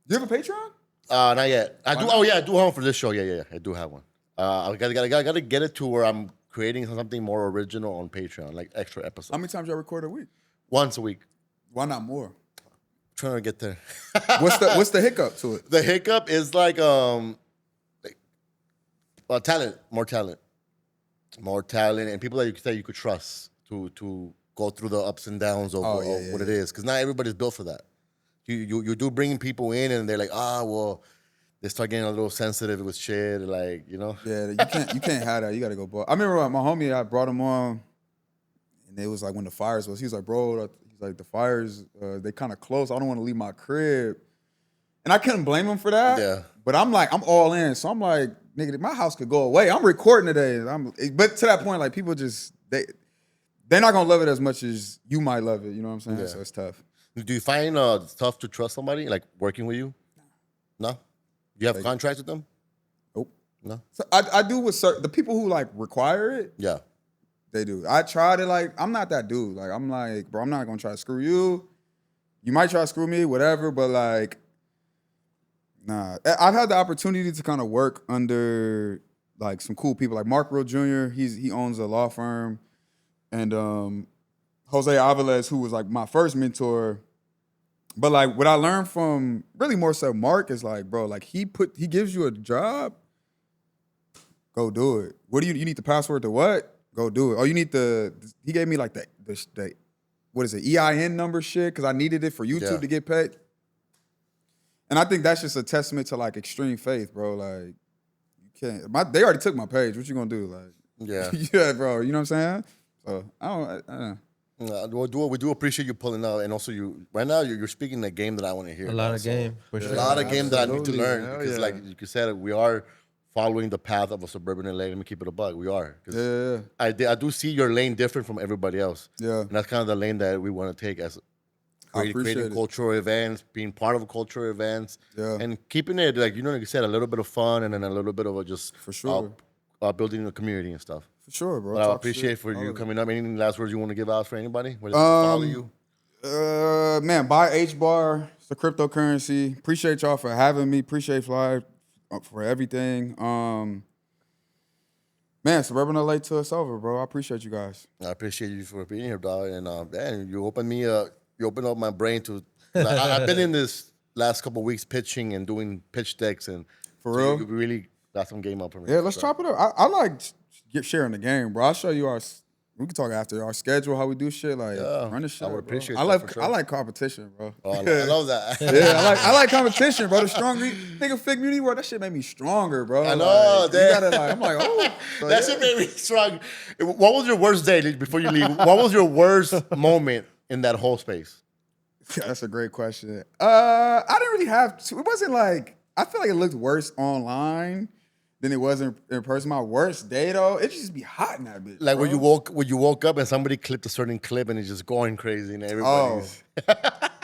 Do you have a Patreon? Not yet. I do. not? Oh yeah, I do have one for this show. Yeah. I do have one. I gotta get it to where I'm creating something more original on Patreon, like extra episodes. How many times y'all record a week? Once a week. Why not more? Trying to get there. What's the hiccup to it? The hiccup is like talent, more talent, and people that you could trust to go through the ups and downs of what it is, because not everybody's built for that. You do bring people in and they're like, well, they start getting a little sensitive with shit, like, you know. Yeah, you can't have that. You gotta go. Bro. I remember my homie, I brought him on, and it was like when the fires was. He was like, bro, he's like the fires, they kind of close. I don't want to leave my crib, and I couldn't blame him for that. Yeah. But I'm like, I'm all in, so I'm like, nigga, my house could go away. I'm recording today. But to that point, like people just they they're not gonna love it as much as you might love it. You know what I'm saying? Yeah. So it's tough. Do you find it's tough to trust somebody like working with you? No. Do you have contracts with them? Nope. No. So I do with the people who like require it. Yeah. They do. I try to like. I'm not that dude. Like I'm like, bro. I'm not gonna try to screw you. You might try to screw me, whatever. But like, nah. I've had the opportunity to kind of work under like some cool people, like Mark Real Jr. He owns a law firm, and Jose Aviles, who was like my first mentor. But like what I learned from really more so Mark is like, bro, like he gives you a job, go do it. What do you need the password to what? Go do it. Oh, you need he gave me like the what is it, EIN number shit, because I needed it for YouTube to get paid. And I think that's just a testament to like extreme faith, bro. Like you can't. They already took my page. What you gonna do? Like, yeah, bro. You know what I'm saying? So I don't. We do appreciate you pulling out, and also right now you're speaking the game that I want to hear. A lot of game. For A sure. lot of game that I need to learn Hell because, yeah. like you said, we are following the path of a suburban LA. Let me keep it a bug. We are. I do see your lane different from everybody else. Yeah. And that's kind of the lane that we want to take as appreciate creating it. cultural events, being part of cultural events, Yeah. and keeping it like like you said, a little bit of fun and then a little bit of a just For sure. building a community and stuff. For sure, bro. But I Talk appreciate shit, for all you of it. coming up. Any last words you want to give out for anybody? Where they can follow you? Man, buy H-Bar. It's a cryptocurrency. Appreciate y'all for having me. Appreciate Fly for everything. Man, Suburban LA till it's over, bro. I appreciate you guys. I appreciate you for being here, dog. And man, you opened up my brain to. I've been in this last couple of weeks pitching and doing pitch decks, and For real? you really got some game up for me. Yeah, let's chop it up. I like sharing the game, bro. I'll show you we can talk after our schedule, how we do shit. Like run the shit. I would bro. appreciate I that like for sure. I like competition, bro. Oh, I love that. Yeah, I like competition, bro. The stronger nigga Fig Community World, that shit made me stronger, bro. I know, like, you damn. gotta I'm like, oh, so That yeah. shit made me strong. What was your worst day before you leave? What was your worst moment in that whole space? Yeah, that's a great question. I didn't really have to. It wasn't like I feel like it looked worse online than it was in person. My worst day though, it just be hot in that bitch. Like bro. when you woke up and somebody clipped a certain clip and it's just going crazy and everybody's.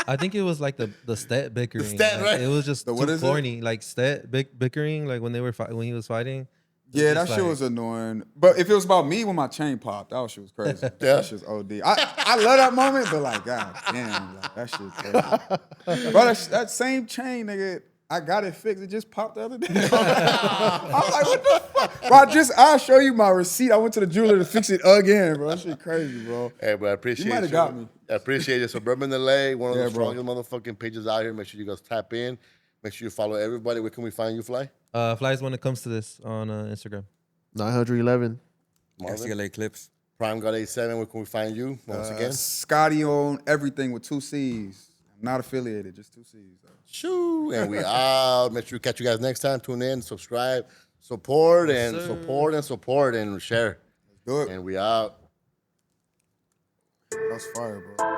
I think it was like the stat bickering. stat, Like, right? It was just The what too is it? corny. Like stat bickering, like when they were when he was fighting. Yeah, that It's shit like- was annoying. But if it was about me when my chain popped, that shit was crazy. Yeah. That shit's OD. I love that moment, but like, god damn, like, that shit's crazy. Bro, that same chain, nigga, I got it fixed. It just popped the other day. I'm like, what the fuck? Bro, I'll show you my receipt. I went to the jeweler to fix it again, bro. That shit crazy, bro. Hey, but I appreciate you. might have got me. I appreciate it. Suburban LA, one of the Yeah, bro. strongest motherfucking pages out here. Make sure you guys tap in. Make sure you follow everybody. Where can we find you, Fly? Flies when it comes to this on Instagram. 911. Marvin? SCLA clips. Prime God 87. Where can we find you once again? Scottie on everything with 2 C's. I'm not affiliated, just 2 C's. Though. Shoo. And we out. Make sure we catch you guys next time. Tune in, subscribe, support, and share. Do it. And we out. That's fire, bro.